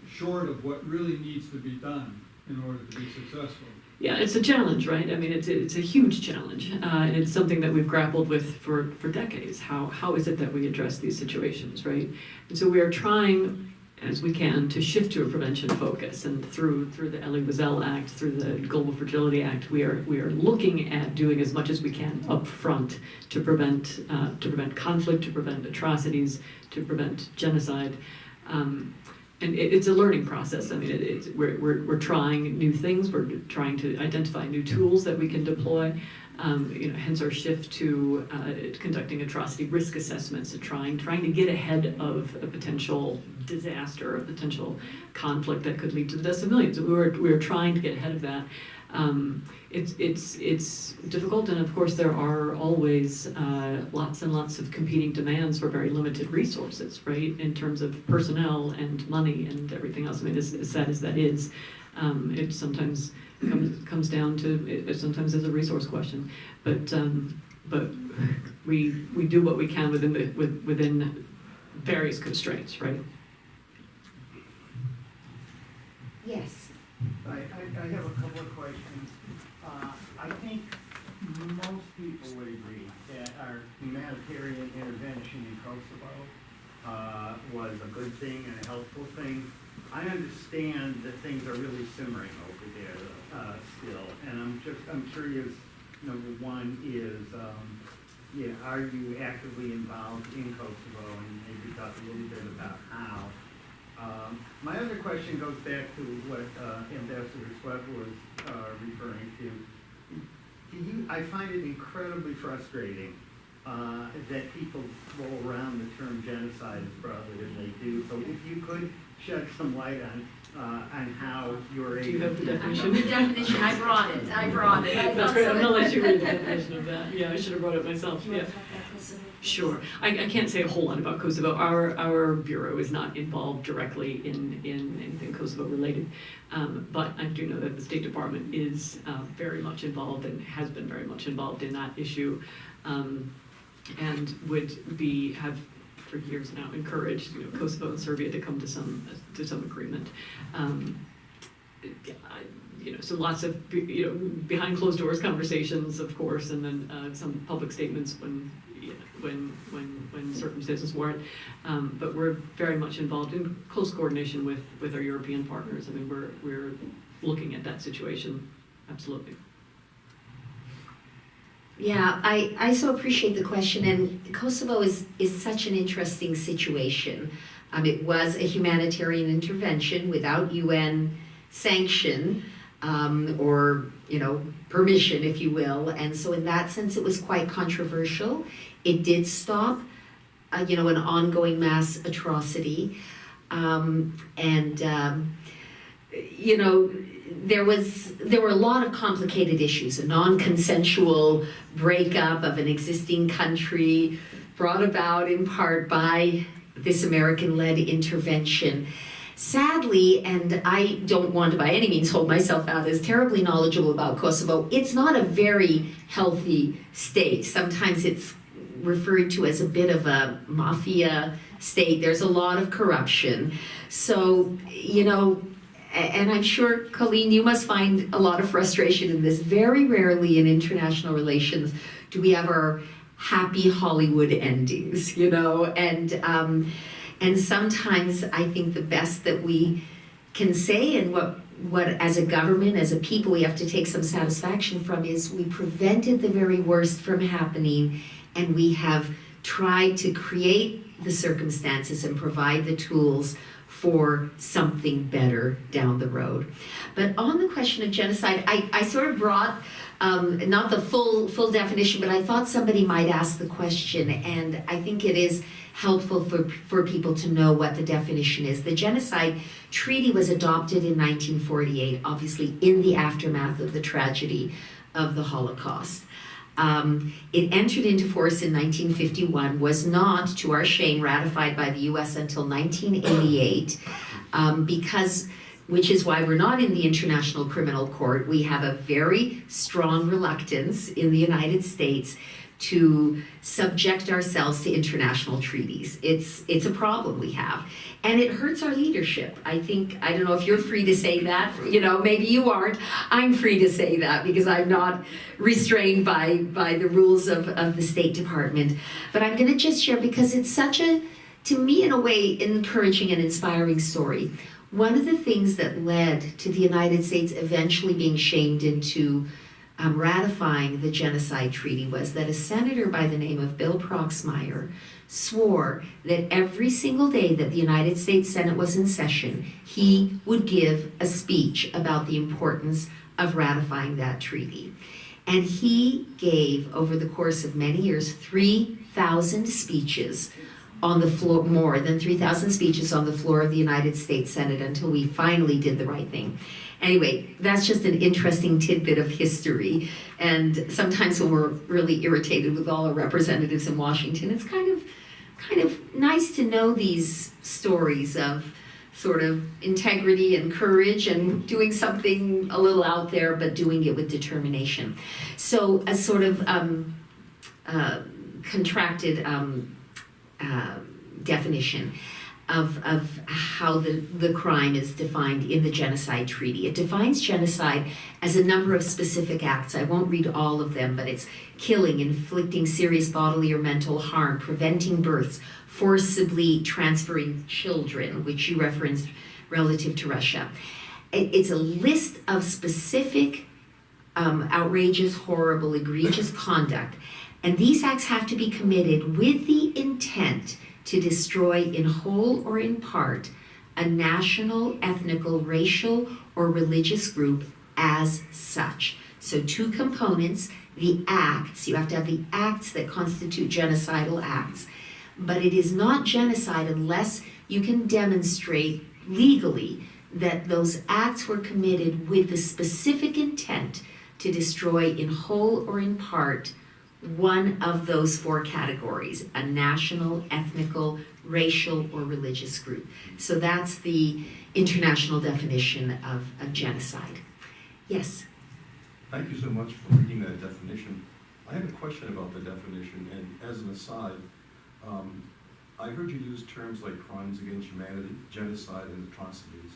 short of what really needs to be done in order to be successful. Yeah, it's a challenge, right? I mean, it's a huge challenge, and it's something that we've grappled with for decades. How is it that we address these situations, right? And so we are trying, as we can, to shift to a prevention focus, and through the Elie Wiesel Act, through the Global Fragility Act, we are looking at doing as much as we can up front to prevent conflict, to prevent atrocities, to prevent genocide. And it's a learning process. I mean, we're trying new things. We're trying to identify new tools that we can deploy. Hence our shift to conducting atrocity risk assessments and trying to get ahead of a potential disaster, a potential conflict that could lead to the deaths of millions. We're trying to get ahead of that. It's difficult, and of course there are always lots and lots of competing demands for very limited resources, right? In terms of personnel and money and everything else. I mean, as sad as that is, it sometimes comes down to it sometimes is a resource question, but we do what we can within various constraints, right? Yes. I have a couple of questions. I think most people would agree that our humanitarian intervention in Kosovo was a good thing and a helpful thing. I understand that things are really simmering over there still, and I'm curious. Number one is, are you actively involved in Kosovo, and maybe talk a little bit about how. My other question goes back to what Ambassador Sweat was referring to. I find it incredibly frustrating that people roll around the term genocide as broadly as they do. So if you could shed some light on how you're able Do you have the to- definition? The definition, I brought it. That's great, I'm gonna let you read the definition of that. Yeah, I should have brought it myself, yeah. Sure. I can't say a whole lot about Kosovo. Our bureau is not involved directly in anything Kosovo related. But I do know that the State Department is very much involved and has been very much involved in that issue. And would have for years now encouraged Kosovo and Serbia to come to some agreement. So lots of behind closed doors conversations, of course, and then some public statements when circumstances warrant. But we're very much involved in close coordination with our European partners. I mean, we're looking at that situation, absolutely. Yeah, I so appreciate the question, and Kosovo is such an interesting situation. It was a humanitarian intervention without UN sanction, or permission, if you will, and so in that sense it was quite controversial. It did stop, an ongoing mass atrocity, there were a lot of complicated issues, a non-consensual breakup of an existing country brought about in part by this American-led intervention. Sadly, and I don't want to by any means hold myself out as terribly knowledgeable about Kosovo, it's not a very healthy state. Sometimes it's referred to as a bit of a mafia state. There's a lot of corruption. So, and I'm sure, Colleen, you must find a lot of frustration in this. Very rarely in international relations do we have our happy Hollywood endings, and sometimes I think the best that we can say, and what as a government, as a people, we have to take some satisfaction from, is we prevented the very worst from happening, and we have tried to create the circumstances and provide the tools for something better down the road. But on the question of genocide, I sort of brought not the full definition, but I thought somebody might ask the question, and I think it is helpful for people to know what the definition is. The Genocide Treaty was adopted in 1948, obviously in the aftermath of the tragedy of the Holocaust. It entered into force in 1951, was not, to our shame, ratified by the US until 1988, which is why we're not in the International Criminal Court. We have a very strong reluctance in the United States to subject ourselves to international treaties. It's a problem we have. And it hurts our leadership. I don't know if you're free to say that, maybe you aren't. I'm free to say that because I'm not restrained by the rules of the State Department. But I'm gonna just share, because it's such to me in a way, encouraging and inspiring story. One of the things that led to the United States eventually being shamed into ratifying the Genocide Treaty was that a senator by the name of Bill Proxmire swore that every single day that the United States Senate was in session, he would give a speech about the importance of ratifying that treaty. And he gave, over the course of many years, 3,000 speeches on the floor, more than 3,000 speeches on the floor of the United States Senate, until we finally did the right thing. Anyway, that's just an interesting tidbit of history. And sometimes when we're really irritated with all our representatives in Washington, it's kind of nice to know these stories of sort of integrity and courage and doing something a little out there, but doing it with determination. So a sort of contracted definition of how the crime is defined in the Genocide Treaty. It defines genocide as a number of specific acts. I won't read all of them, but it's killing, inflicting serious bodily or mental harm, preventing births, forcibly transferring children, which you referenced relative to Russia. It's a list of specific outrageous, horrible, egregious conduct. And these acts have to be committed with the intent to destroy in whole or in part a national, ethnical, racial, or religious group as such. So two components, the acts, you have to have the acts that constitute genocidal acts, but it is not genocide unless you can demonstrate legally that those acts were committed with the specific intent to destroy in whole or in part one of those four categories, a national, ethnical, racial, or religious group. So that's the international definition of genocide. Yes? Thank you so much for reading that definition. I have a question about the definition, and as an aside, I heard you use terms like crimes against humanity, genocide, and atrocities.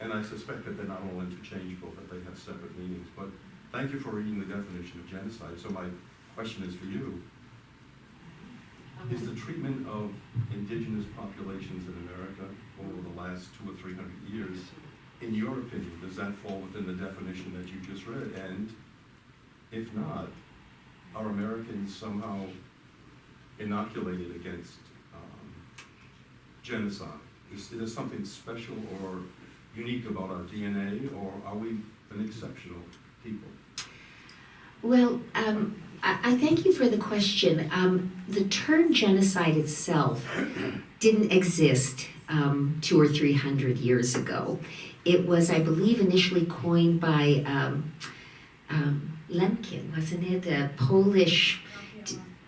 And I suspect that they're not all interchangeable, that they have separate meanings. But thank you for reading the definition of genocide. So my question is for you. Is the treatment of indigenous populations in America over the last 200 or 300 years, in your opinion, does that fall within the definition that you just read? And if not, are Americans somehow inoculated against genocide? Is there something special or unique about our DNA, or are we an exceptional people? Well, I thank you for the question. The term genocide itself didn't exist 200 or 300 years ago. It was, I believe, initially coined by Lemkin, wasn't it? A Polish,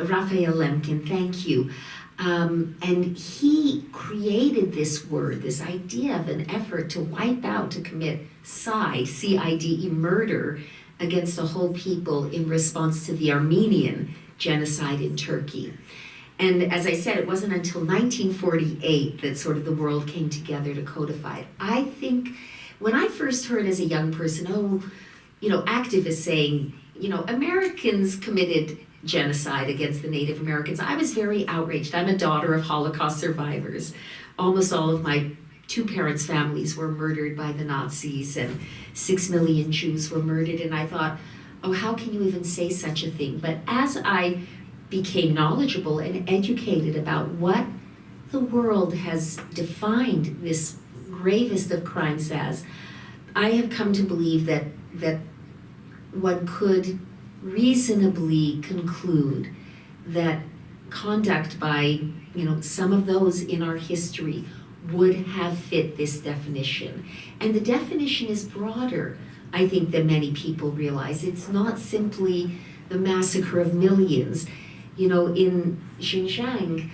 Raphael Lemkin, thank you. And he created this word, this idea of an effort to wipe out, to commit C-I-D-E, murder against a whole people in response to the Armenian genocide in Turkey. And as I said, it wasn't until 1948 that sort of the world came together to codify it. I think when I first heard as a young person, activists saying, Americans committed genocide against the Native Americans, I was very outraged. I'm a daughter of Holocaust survivors. Almost all of my two parents' families were murdered by the Nazis, and 6 million Jews were murdered, and I thought, oh, how can you even say such a thing? But as I became knowledgeable and educated about what the world has defined this gravest of crimes as, I have come to believe that one could reasonably conclude that conduct by some of those in our history would have fit this definition. And the definition is broader, I think, than many people realize. It's not simply the massacre of millions. In Xinjiang,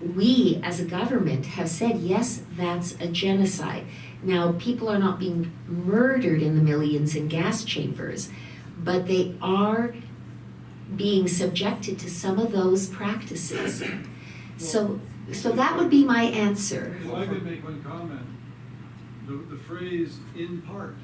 we as a government have said, yes, that's a genocide. Now, people are not being murdered in the millions in gas chambers, but they are being subjected to some of those practices. So that would be my answer. If I could make one comment, the phrase "in part"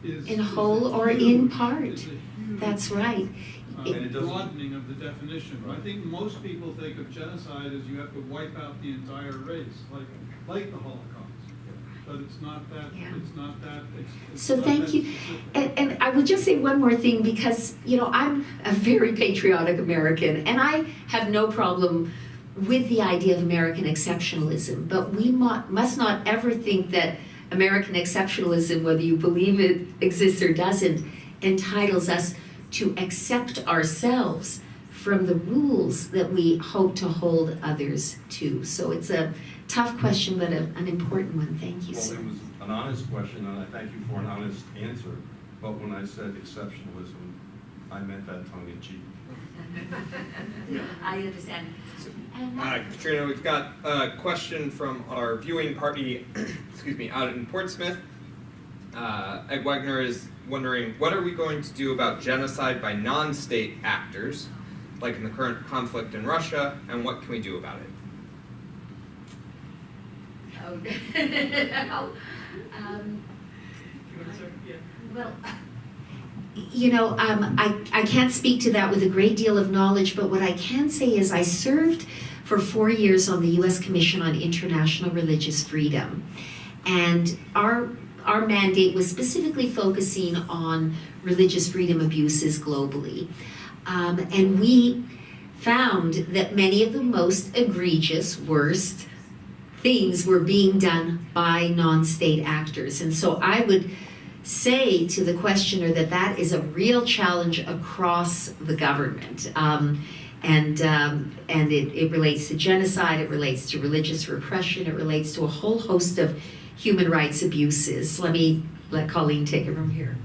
is In whole or in part. That's right. Broadening of the definition. I think most people think of genocide as you have to wipe out the entire race, like the Holocaust. But it's not that. Yeah. It's not that. So thank you. And I would just say one more thing, because I'm a very patriotic American, and I have no problem with the idea of American exceptionalism, but we must not ever think that American exceptionalism, whether you believe it exists or doesn't, entitles us to accept ourselves from the rules that we hope to hold others to. So it's a tough question, but an important one. Thank you, Well, sir. it was an honest question, and I thank you for an honest answer. But when I said exceptionalism, I meant that tongue in cheek. I understand. Katrina, we've got a question from our viewing party, out in Portsmouth. Ed Wagner is wondering, what are we going to do about genocide by non-state actors, like in the current conflict in Russia, and what can we do about it? I can't speak to that with a great deal of knowledge, but what I can say is I served for 4 years on the U.S. Commission on International Religious Freedom, and our mandate was specifically focusing on religious freedom abuses globally, and we found that many of the most egregious, worst things were being done by non-state actors. And so I would say to the questioner that that is a real challenge across the government. And it relates to genocide, it relates to religious repression, it relates to a whole host of human rights abuses. Let Colleen take it from here.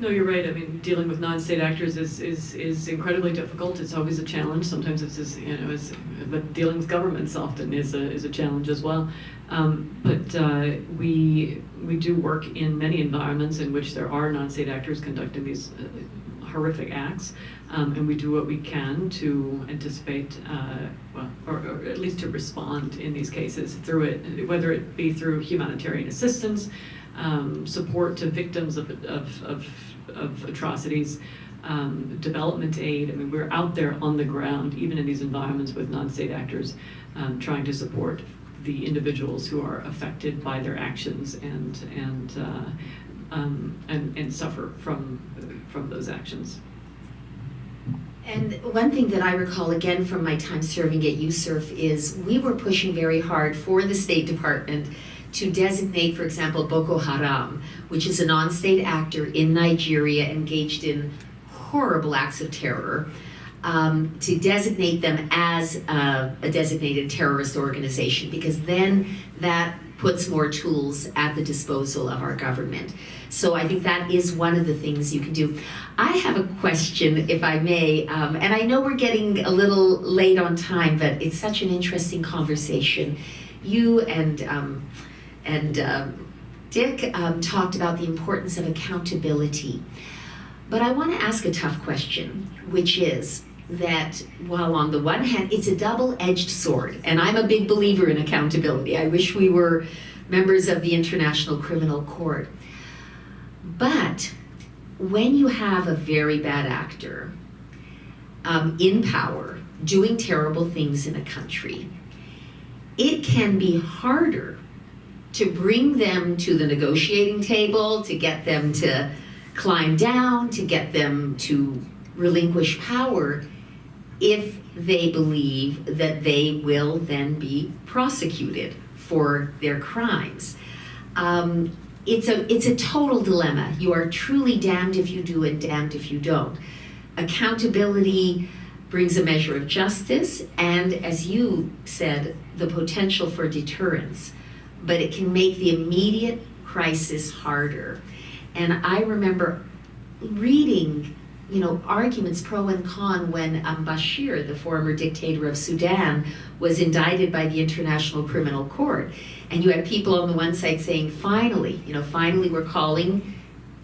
No, you're right. I mean, dealing with non-state actors is incredibly difficult. It's always a challenge. Sometimes but dealing with governments often is a challenge as well. But we do work in many environments in which there are non-state actors conducting these horrific acts, and we do what we can to anticipate, or at least to respond in these cases through it, whether it be through humanitarian assistance, support to victims of atrocities, development aid. I mean, we're out there on the ground, even in these environments with non-state actors, trying to support the individuals who are affected by their actions and suffer from those actions. And one thing that I recall again from my time serving at USERF is we were pushing very hard for the State Department to designate, for example, Boko Haram, which is a non-state actor in Nigeria engaged in horrible acts of terror, to designate them as a designated terrorist organization, because then that puts more tools at the disposal of our government. So I think that is one of the things you can do. I have a question, if I may, and I know we're getting a little late on time, but it's such an interesting conversation. You and Dick talked about the importance of accountability. But I want to ask a tough question, which is that while on the one hand, it's a double-edged sword, and I'm a big believer in accountability. I wish we were members of the International Criminal Court. But when you have a very bad actor in power doing terrible things in a country, it can be harder to bring them to the negotiating table, to get them to climb down, to get them to relinquish power, if they believe that they will then be prosecuted for their crimes. It's a total dilemma. You are truly damned if you do and damned if you don't. Accountability brings a measure of justice and, as you said, the potential for deterrence, but it can make the immediate crisis harder. And I remember reading, arguments pro and con when Bashir, the former dictator of Sudan, was indicted by the International Criminal Court. And you had people on the one side saying, finally we're calling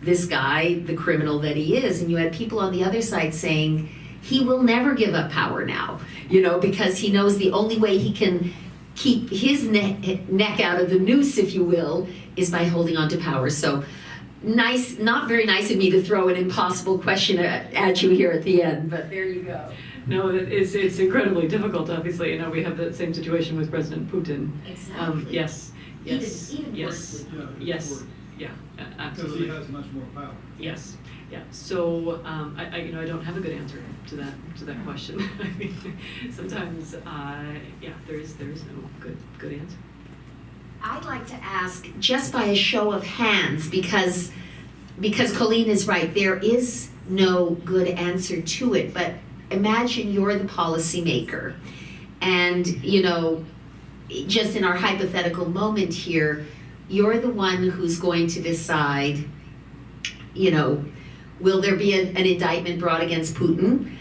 this guy the criminal that he is. And you had people on the other side saying, he will never give up power now, because he knows the only way he can keep his neck out of the noose, if you will, is by holding on to power. So nice, not very nice of me to throw an impossible question at you here at the end, but there you go. No, it's incredibly difficult, obviously. We have the same situation with President Putin. Exactly. Yes. Even worse. Yes. Yeah, absolutely. Because he has much more power. Yes. Yeah. So I don't have a good answer to that question. I mean, sometimes there is no good answer. I'd like to ask, just by a show of hands, because Colleen is right, there is no good answer to it, but imagine you're the policymaker, and just in our hypothetical moment here, you're the one who's going to decide, will there be an indictment brought against Putin,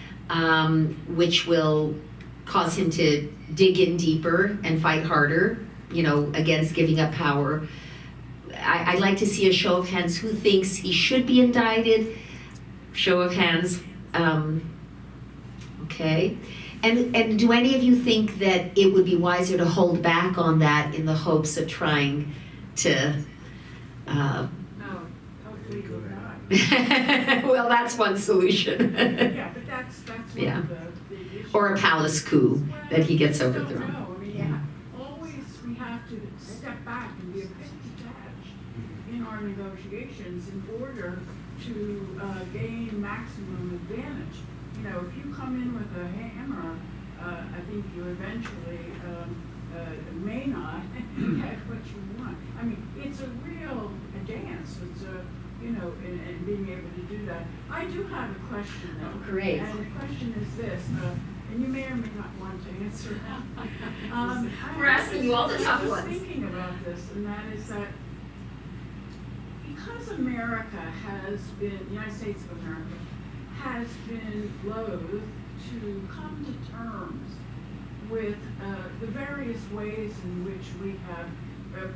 which will cause him to dig in deeper and fight harder, against giving up power. I'd like to see a show of hands who thinks he should be indicted. Show of hands. Okay. And do any of you think that it would be wiser to hold back on that in the hopes of trying to No, hopefully he will not. well, that's one solution. Yeah, but that's one Yeah. of the issues. Or a palace coup that he gets overthrown. No, I mean, always we have to step back and be a bit detached in our negotiations in order to gain maximum advantage. If you come in with a hammer, I think you eventually may not get what you want. I mean, it's a real dance. It's a, you know, and being able to do that. I do have a question though. Oh, great. And the question is this, and you may or may not want to answer that. We're asking you all the tough I was ones. thinking about this, and that is that because America has been, the United States of America, has been loath to come to terms with the various ways in which we have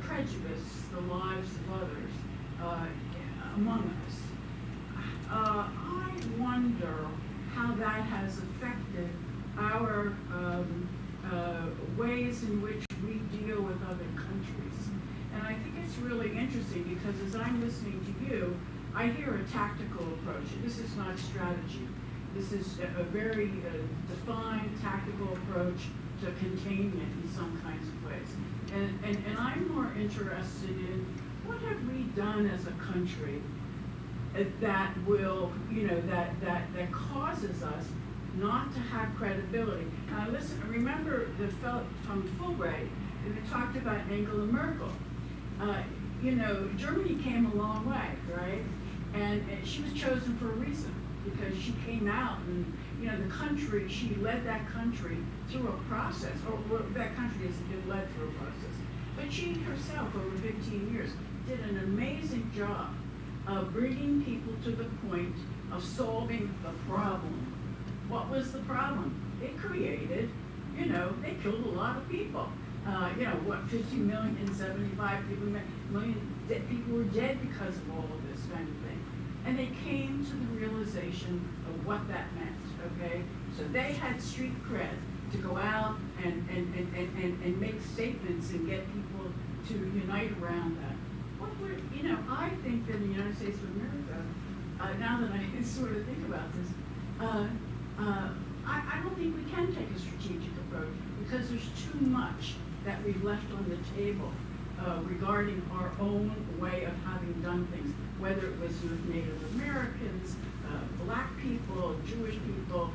prejudiced the lives of others among us. I wonder how that has affected our ways in which we deal with other countries. And I think it's really interesting because as I'm listening to you, I hear a tactical approach. This is not strategy. This is a very defined tactical approach to containment in some kinds of ways. And I'm more interested in what have we done as a country that will, you know, that causes us not to have credibility. And I remember the fellow from Fulbright, and they talked about Angela Merkel. You know, Germany came a long way, right? And she was chosen for a reason, because she came out and, you know, the country, she led that country through a process, or that country has been led through a process. But she herself, over 15 years, did an amazing job of bringing people to the point of solving the problem. What was the problem? It created, you know, they killed a lot of people. You know, what, 50 million, 75 million people were dead because of all of this kind of thing. And they came to the realization of what that meant, okay? So they had street cred to go out and make statements and get people to unite around that. What were, you know, I think that in the United States of America, now that I sort of think about this, I don't think we can take a strategic approach because there's too much that we've left on the table regarding our own way of having done things, whether it was with Native Americans, black people, Jewish people,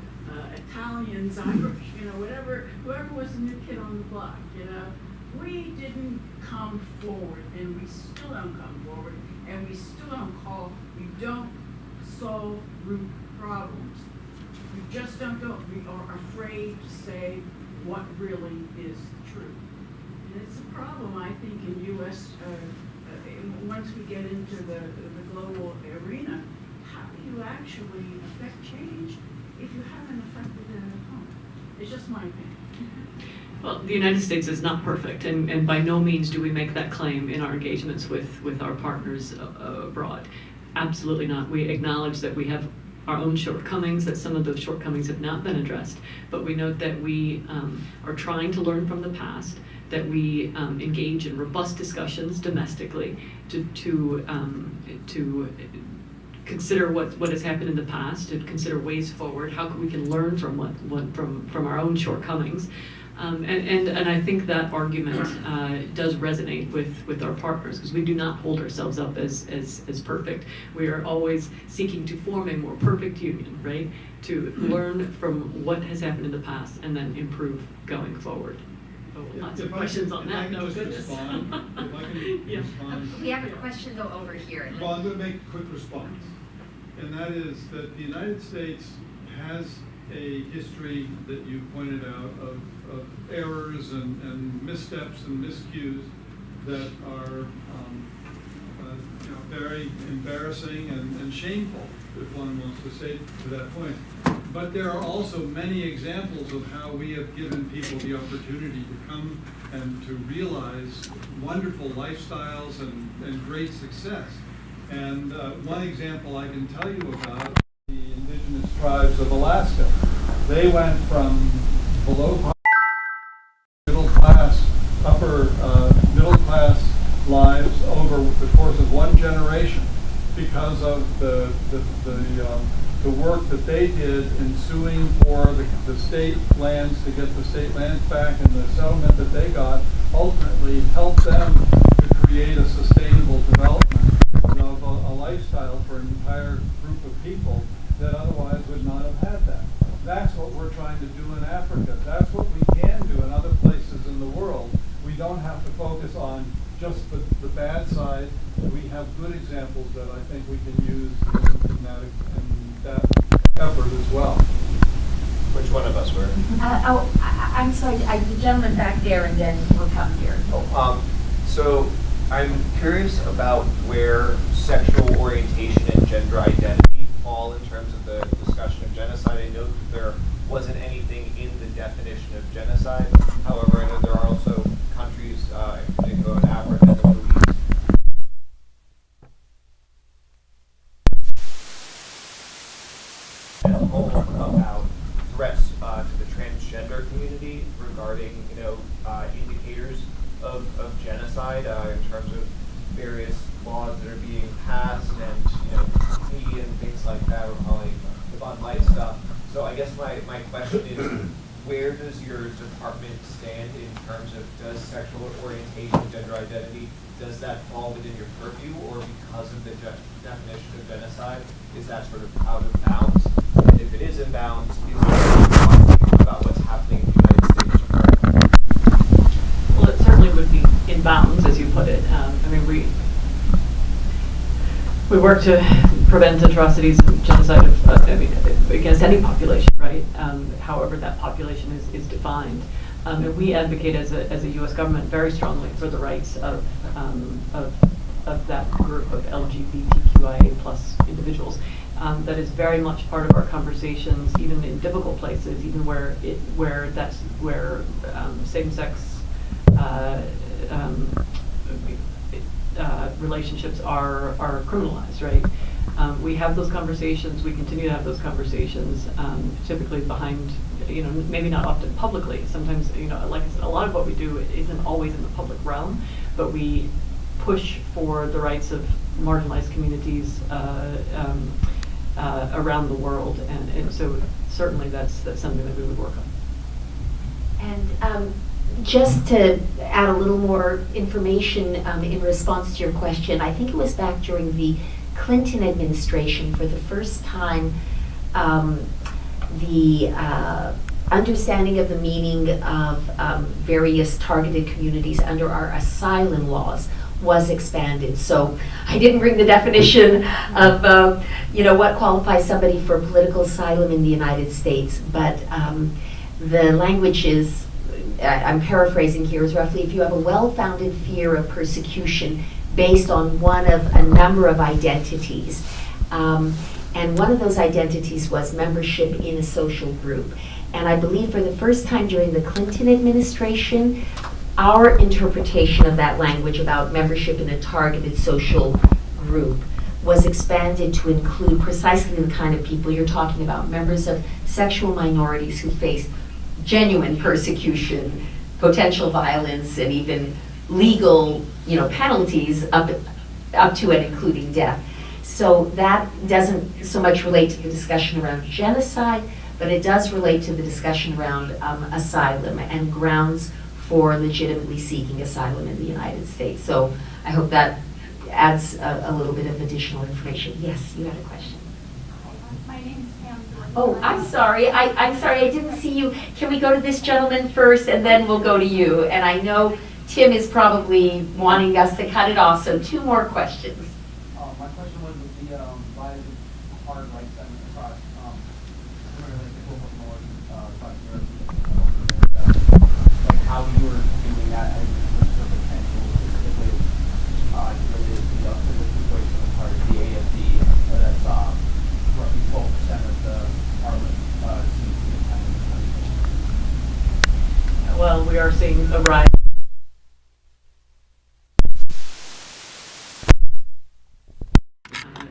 Italians, Irish, you know, whoever was the new kid on the block, you know. We didn't come forward, and we still don't come forward, and we still don't solve root problems. We just don't do it. We are afraid to say what really is true. And it's a problem, I think, in U.S., once we get into the global arena, how do you actually affect change if you haven't affected it at home? It's just my opinion. Well, the United States is not perfect, and by no means do we make that claim in our engagements with our partners abroad. Absolutely not. We acknowledge that we have our own shortcomings, that some of those shortcomings have not been addressed, but we note that we are trying to learn from the past, that we engage in robust discussions domestically to consider what has happened in the past, to consider ways forward, how we can learn from our own shortcomings. And I think that argument does resonate with our partners, because we do not hold ourselves up as perfect. We are always seeking to form a more perfect union, right? To learn from what has happened in the past and then improve going forward. Oh, lots of questions on that. No, goodness. If I can Yeah. respond. We have a question though over here. Well, I'm going to make a quick response, and that is that the United States has a history that you pointed out of errors and missteps and miscues that are you know, very embarrassing and shameful, if one wants to say to that point. But there are also many examples of how we have given people the opportunity to come and to realize wonderful lifestyles and great success. And one example I can tell you about the indigenous tribes of Alaska. They went from below poverty, middle class, upper middle class lives over the course of one generation because of the work that they did in suing for the state lands to get the state lands back, and the settlement that they got ultimately helped them to create a sustainable development of a lifestyle for an entire group of people that otherwise would not have had that. That's what we're trying to do in Africa. That's what we can do in other places in the world. don't have to focus on just the bad side. We have good examples that I think we can use in that effort as well. Which one of us were? I'm sorry, the gentleman back there, and then we'll come here. So I'm curious about where sexual orientation and gender identity fall in terms of the discussion of genocide. I know that there wasn't anything in the definition of genocide. However, I know there are also countries, in particular in Africa and the Middle East, about threats to the transgender community regarding, indicators of genocide in terms of various laws that are being passed and, media and things like that. We're calling the Bud Light stuff. So I guess my question is, where does your department stand in terms of does sexual orientation, gender identity, does that fall within your purview, or because of the definition of genocide, is that sort of out of bounds? And if it is in bounds, is there any conversation about what's happening in the United States currently? Well, it certainly would be in bounds, as you put it. We work to prevent atrocities and genocide against any population, right? However that population is defined. And we advocate as a U.S. government very strongly for the rights of that group of LGBTQIA+ individuals. That is very much part of our conversations, even in difficult places, even where same-sex relationships are criminalized, right? We have those conversations. We continue to have those conversations, typically behind, maybe not often publicly. Sometimes, like I said, a lot of what we do isn't always in the public realm, but we push for the rights of marginalized communities around the world, and so certainly that's something that we would work on. And just to add a little more information in response to your question, I think it was back during the Clinton administration, for the first time, the understanding of the meaning of various targeted communities under our asylum laws was expanded. So I didn't bring the definition of what qualifies somebody for political asylum in the United States, but the language is, I'm paraphrasing here, is roughly if you have a well-founded fear of persecution based on one of a number of identities. And one of those identities was membership in a social group. And I believe for the first time during the Clinton administration, our interpretation of that language about membership in a targeted social group was expanded to include precisely the kind of people you're talking about, members of sexual minorities who face genuine persecution, potential violence, and even legal, penalties up to and including death. So that doesn't so much relate to the discussion around genocide, but it does relate to the discussion around asylum and grounds for legitimately seeking asylum in the United States. So I hope that adds a little bit of additional information. Yes, you had a question. My name's Pam. Oh, I'm sorry. I'm sorry, I didn't see you. Can we go to this gentleman first, and then we'll go to you? And I know Tim is probably wanting us to cut it off, so 2 more questions. My question was with the why is it hard right side across like the global north, across Europe, like how you were doing that as a potential specifically related to the situation as part of the AFD, that's roughly 12% of the parliament seems to be attending the country. Well, we are seeing a rise.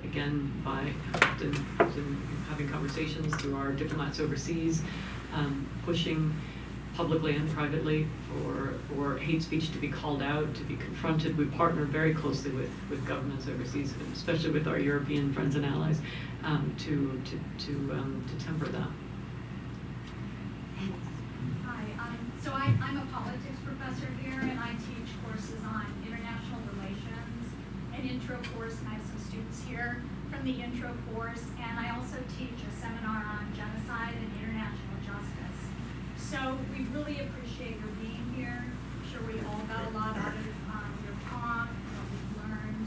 Again, by often having conversations through our diplomats overseas, pushing publicly and privately for hate speech to be called out, to be confronted. We partner very closely with governments overseas, especially with our European friends and allies, to temper that. Hi, so I'm a politics professor here, and I teach courses on international relations, an intro course, and I have some students here from the intro course, and I also teach a seminar on genocide and international justice. So we really appreciate your being here, sure we all got a lot out of your talk, what we've learned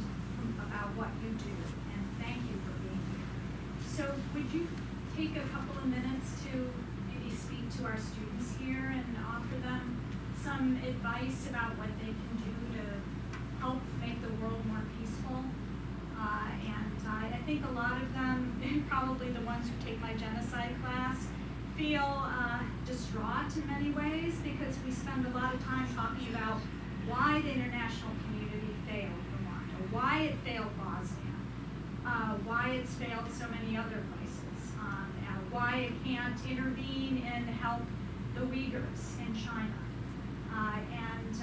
about what you do, and thank you for being here. So would you take a couple of minutes to maybe speak to our students here and offer them some advice about what they can do to help make the world more peaceful? And I think a lot of them, probably the ones who take my genocide class, feel distraught in many ways because we spend a lot of time talking about why the international community failed Rwanda, why it failed Bosnia, why it's failed so many other places, why it can't intervene and help the Uyghurs in China. And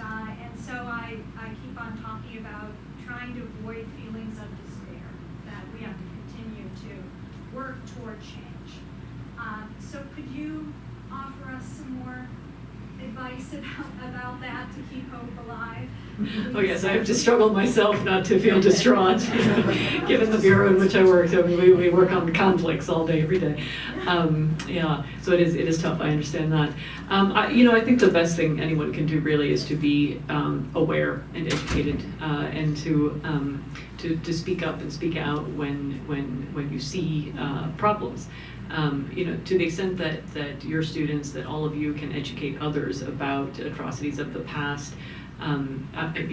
so I keep on talking about trying to avoid feelings of despair, that we have to continue to work toward change. So could you offer us some more advice about that to keep hope alive? Oh yes, I have to struggle myself not to feel distraught, given the bureau in which I work. So we work on conflicts all day, every day. Yeah, so it is tough. I understand that. I think the best thing anyone can do really is to be aware and educated, and to speak up and speak out when you see problems. To the extent that your students, that all of you can educate others about atrocities of the past, I think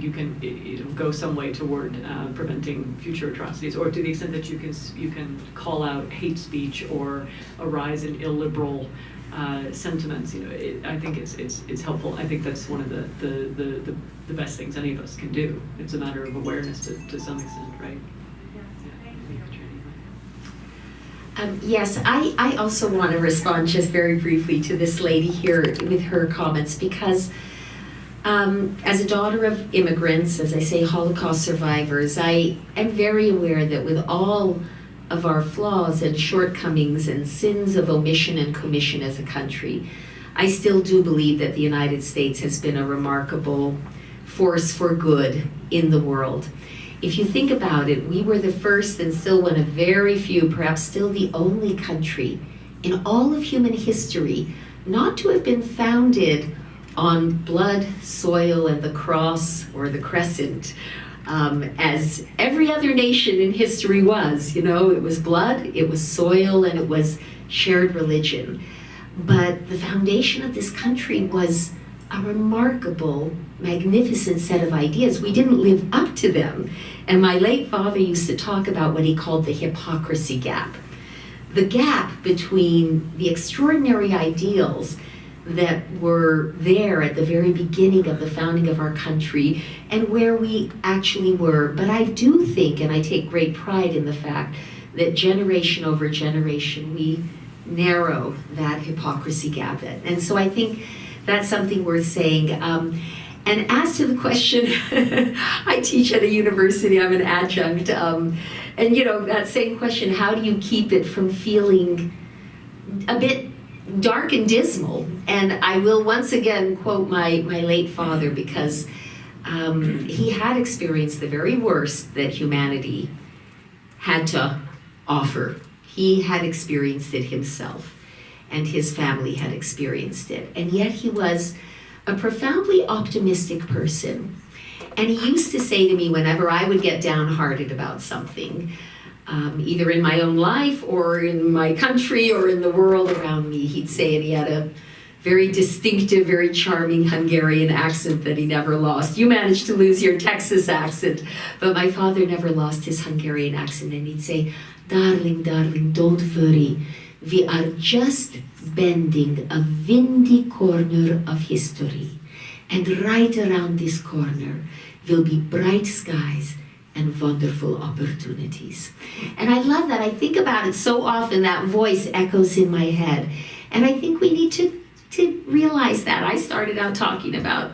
you can go some way toward preventing future atrocities, or to the extent that you can call out hate speech or a rise in illiberal sentiments. I think it's helpful. I think that's one of the best things any of us can do. It's a matter of awareness to some extent, right? Yes, I also want to respond just very briefly to this lady here with her comments, because as a daughter of immigrants, as I say, Holocaust survivors, I am very aware that with all of our flaws and shortcomings and sins of omission and commission as a country, I still do believe that the United States has been a remarkable force for good in the world. If you think about it, we were the first and still one of very few, perhaps still the only country in all of human history not to have been founded on blood, soil, and the cross or the crescent, as every other nation in history was. It was blood, it was soil, and it was shared religion. But the foundation of this country was a remarkable, magnificent set of ideas. We didn't live up to them. And my late father used to talk about what he called the hypocrisy gap. The gap between the extraordinary ideals that were there at the very beginning of the founding of our country and where we actually were. But I do think, and I take great pride in the fact, that generation over generation we narrow that hypocrisy gap. And so I think that's something worth saying. And as to the question, I teach at a university, I'm an adjunct, and that same question, how do you keep it from feeling a bit dark and dismal? And I will once again quote my late father, because he had experienced the very worst that humanity had to offer. He had experienced it himself, and his family had experienced it. And yet he was a profoundly optimistic person. And he used to say to me whenever I would get downhearted about something, either in my own life or in my country or in the world around me, he'd say, and he had a very distinctive, very charming Hungarian accent that he never lost. You managed to lose your Texas accent, but my father never lost his Hungarian accent. And he'd say, darling, darling, don't worry. We are just bending a windy corner of history. And right around this corner will be bright skies and wonderful opportunities. And I love that. I think about it so often, that voice echoes in my head. And I think we need to realize that. I started out talking about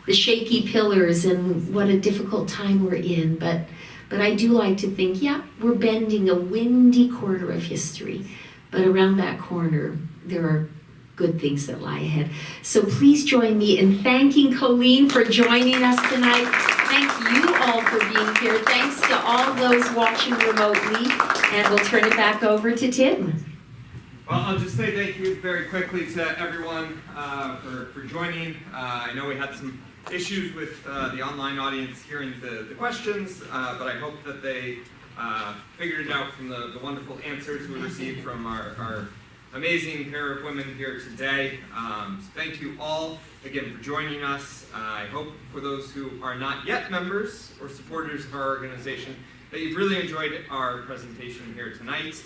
the shaky pillars and what a difficult time we're in, but I do like to think, yeah, we're bending a windy corner of history, but around that corner, there are good things that lie ahead. So please join me in thanking Colleen for joining us tonight. Thank you all for being here. Thanks to all those watching remotely, and we'll turn it back over to Tim. Well, I'll just say thank you very quickly to everyone for joining. I know we had some issues with the online audience hearing the questions, but I hope that they figured it out from the wonderful answers we received from our amazing pair of women here today. So thank you all again for joining us. I hope for those who are not yet members or supporters of our organization that you've really enjoyed our presentation here tonight.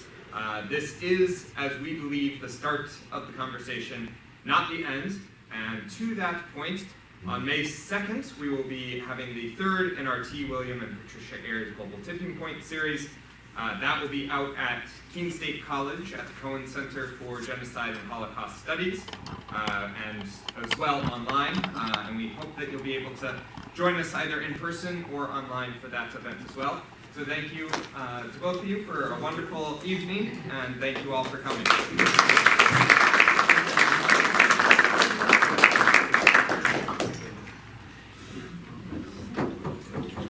This is, as we believe, the start of the conversation, not the end. And to that point, on May 2nd, we will be having the third in our T. William and Patricia Ayers Global Tipping Point series. That will be out at Keene State College at the Cohen Center for Genocide and Holocaust Studies, and as well online. And we hope that you'll be able to join us either in person or online for that event as well. So thank you to both of you for a wonderful evening, and thank you all for coming.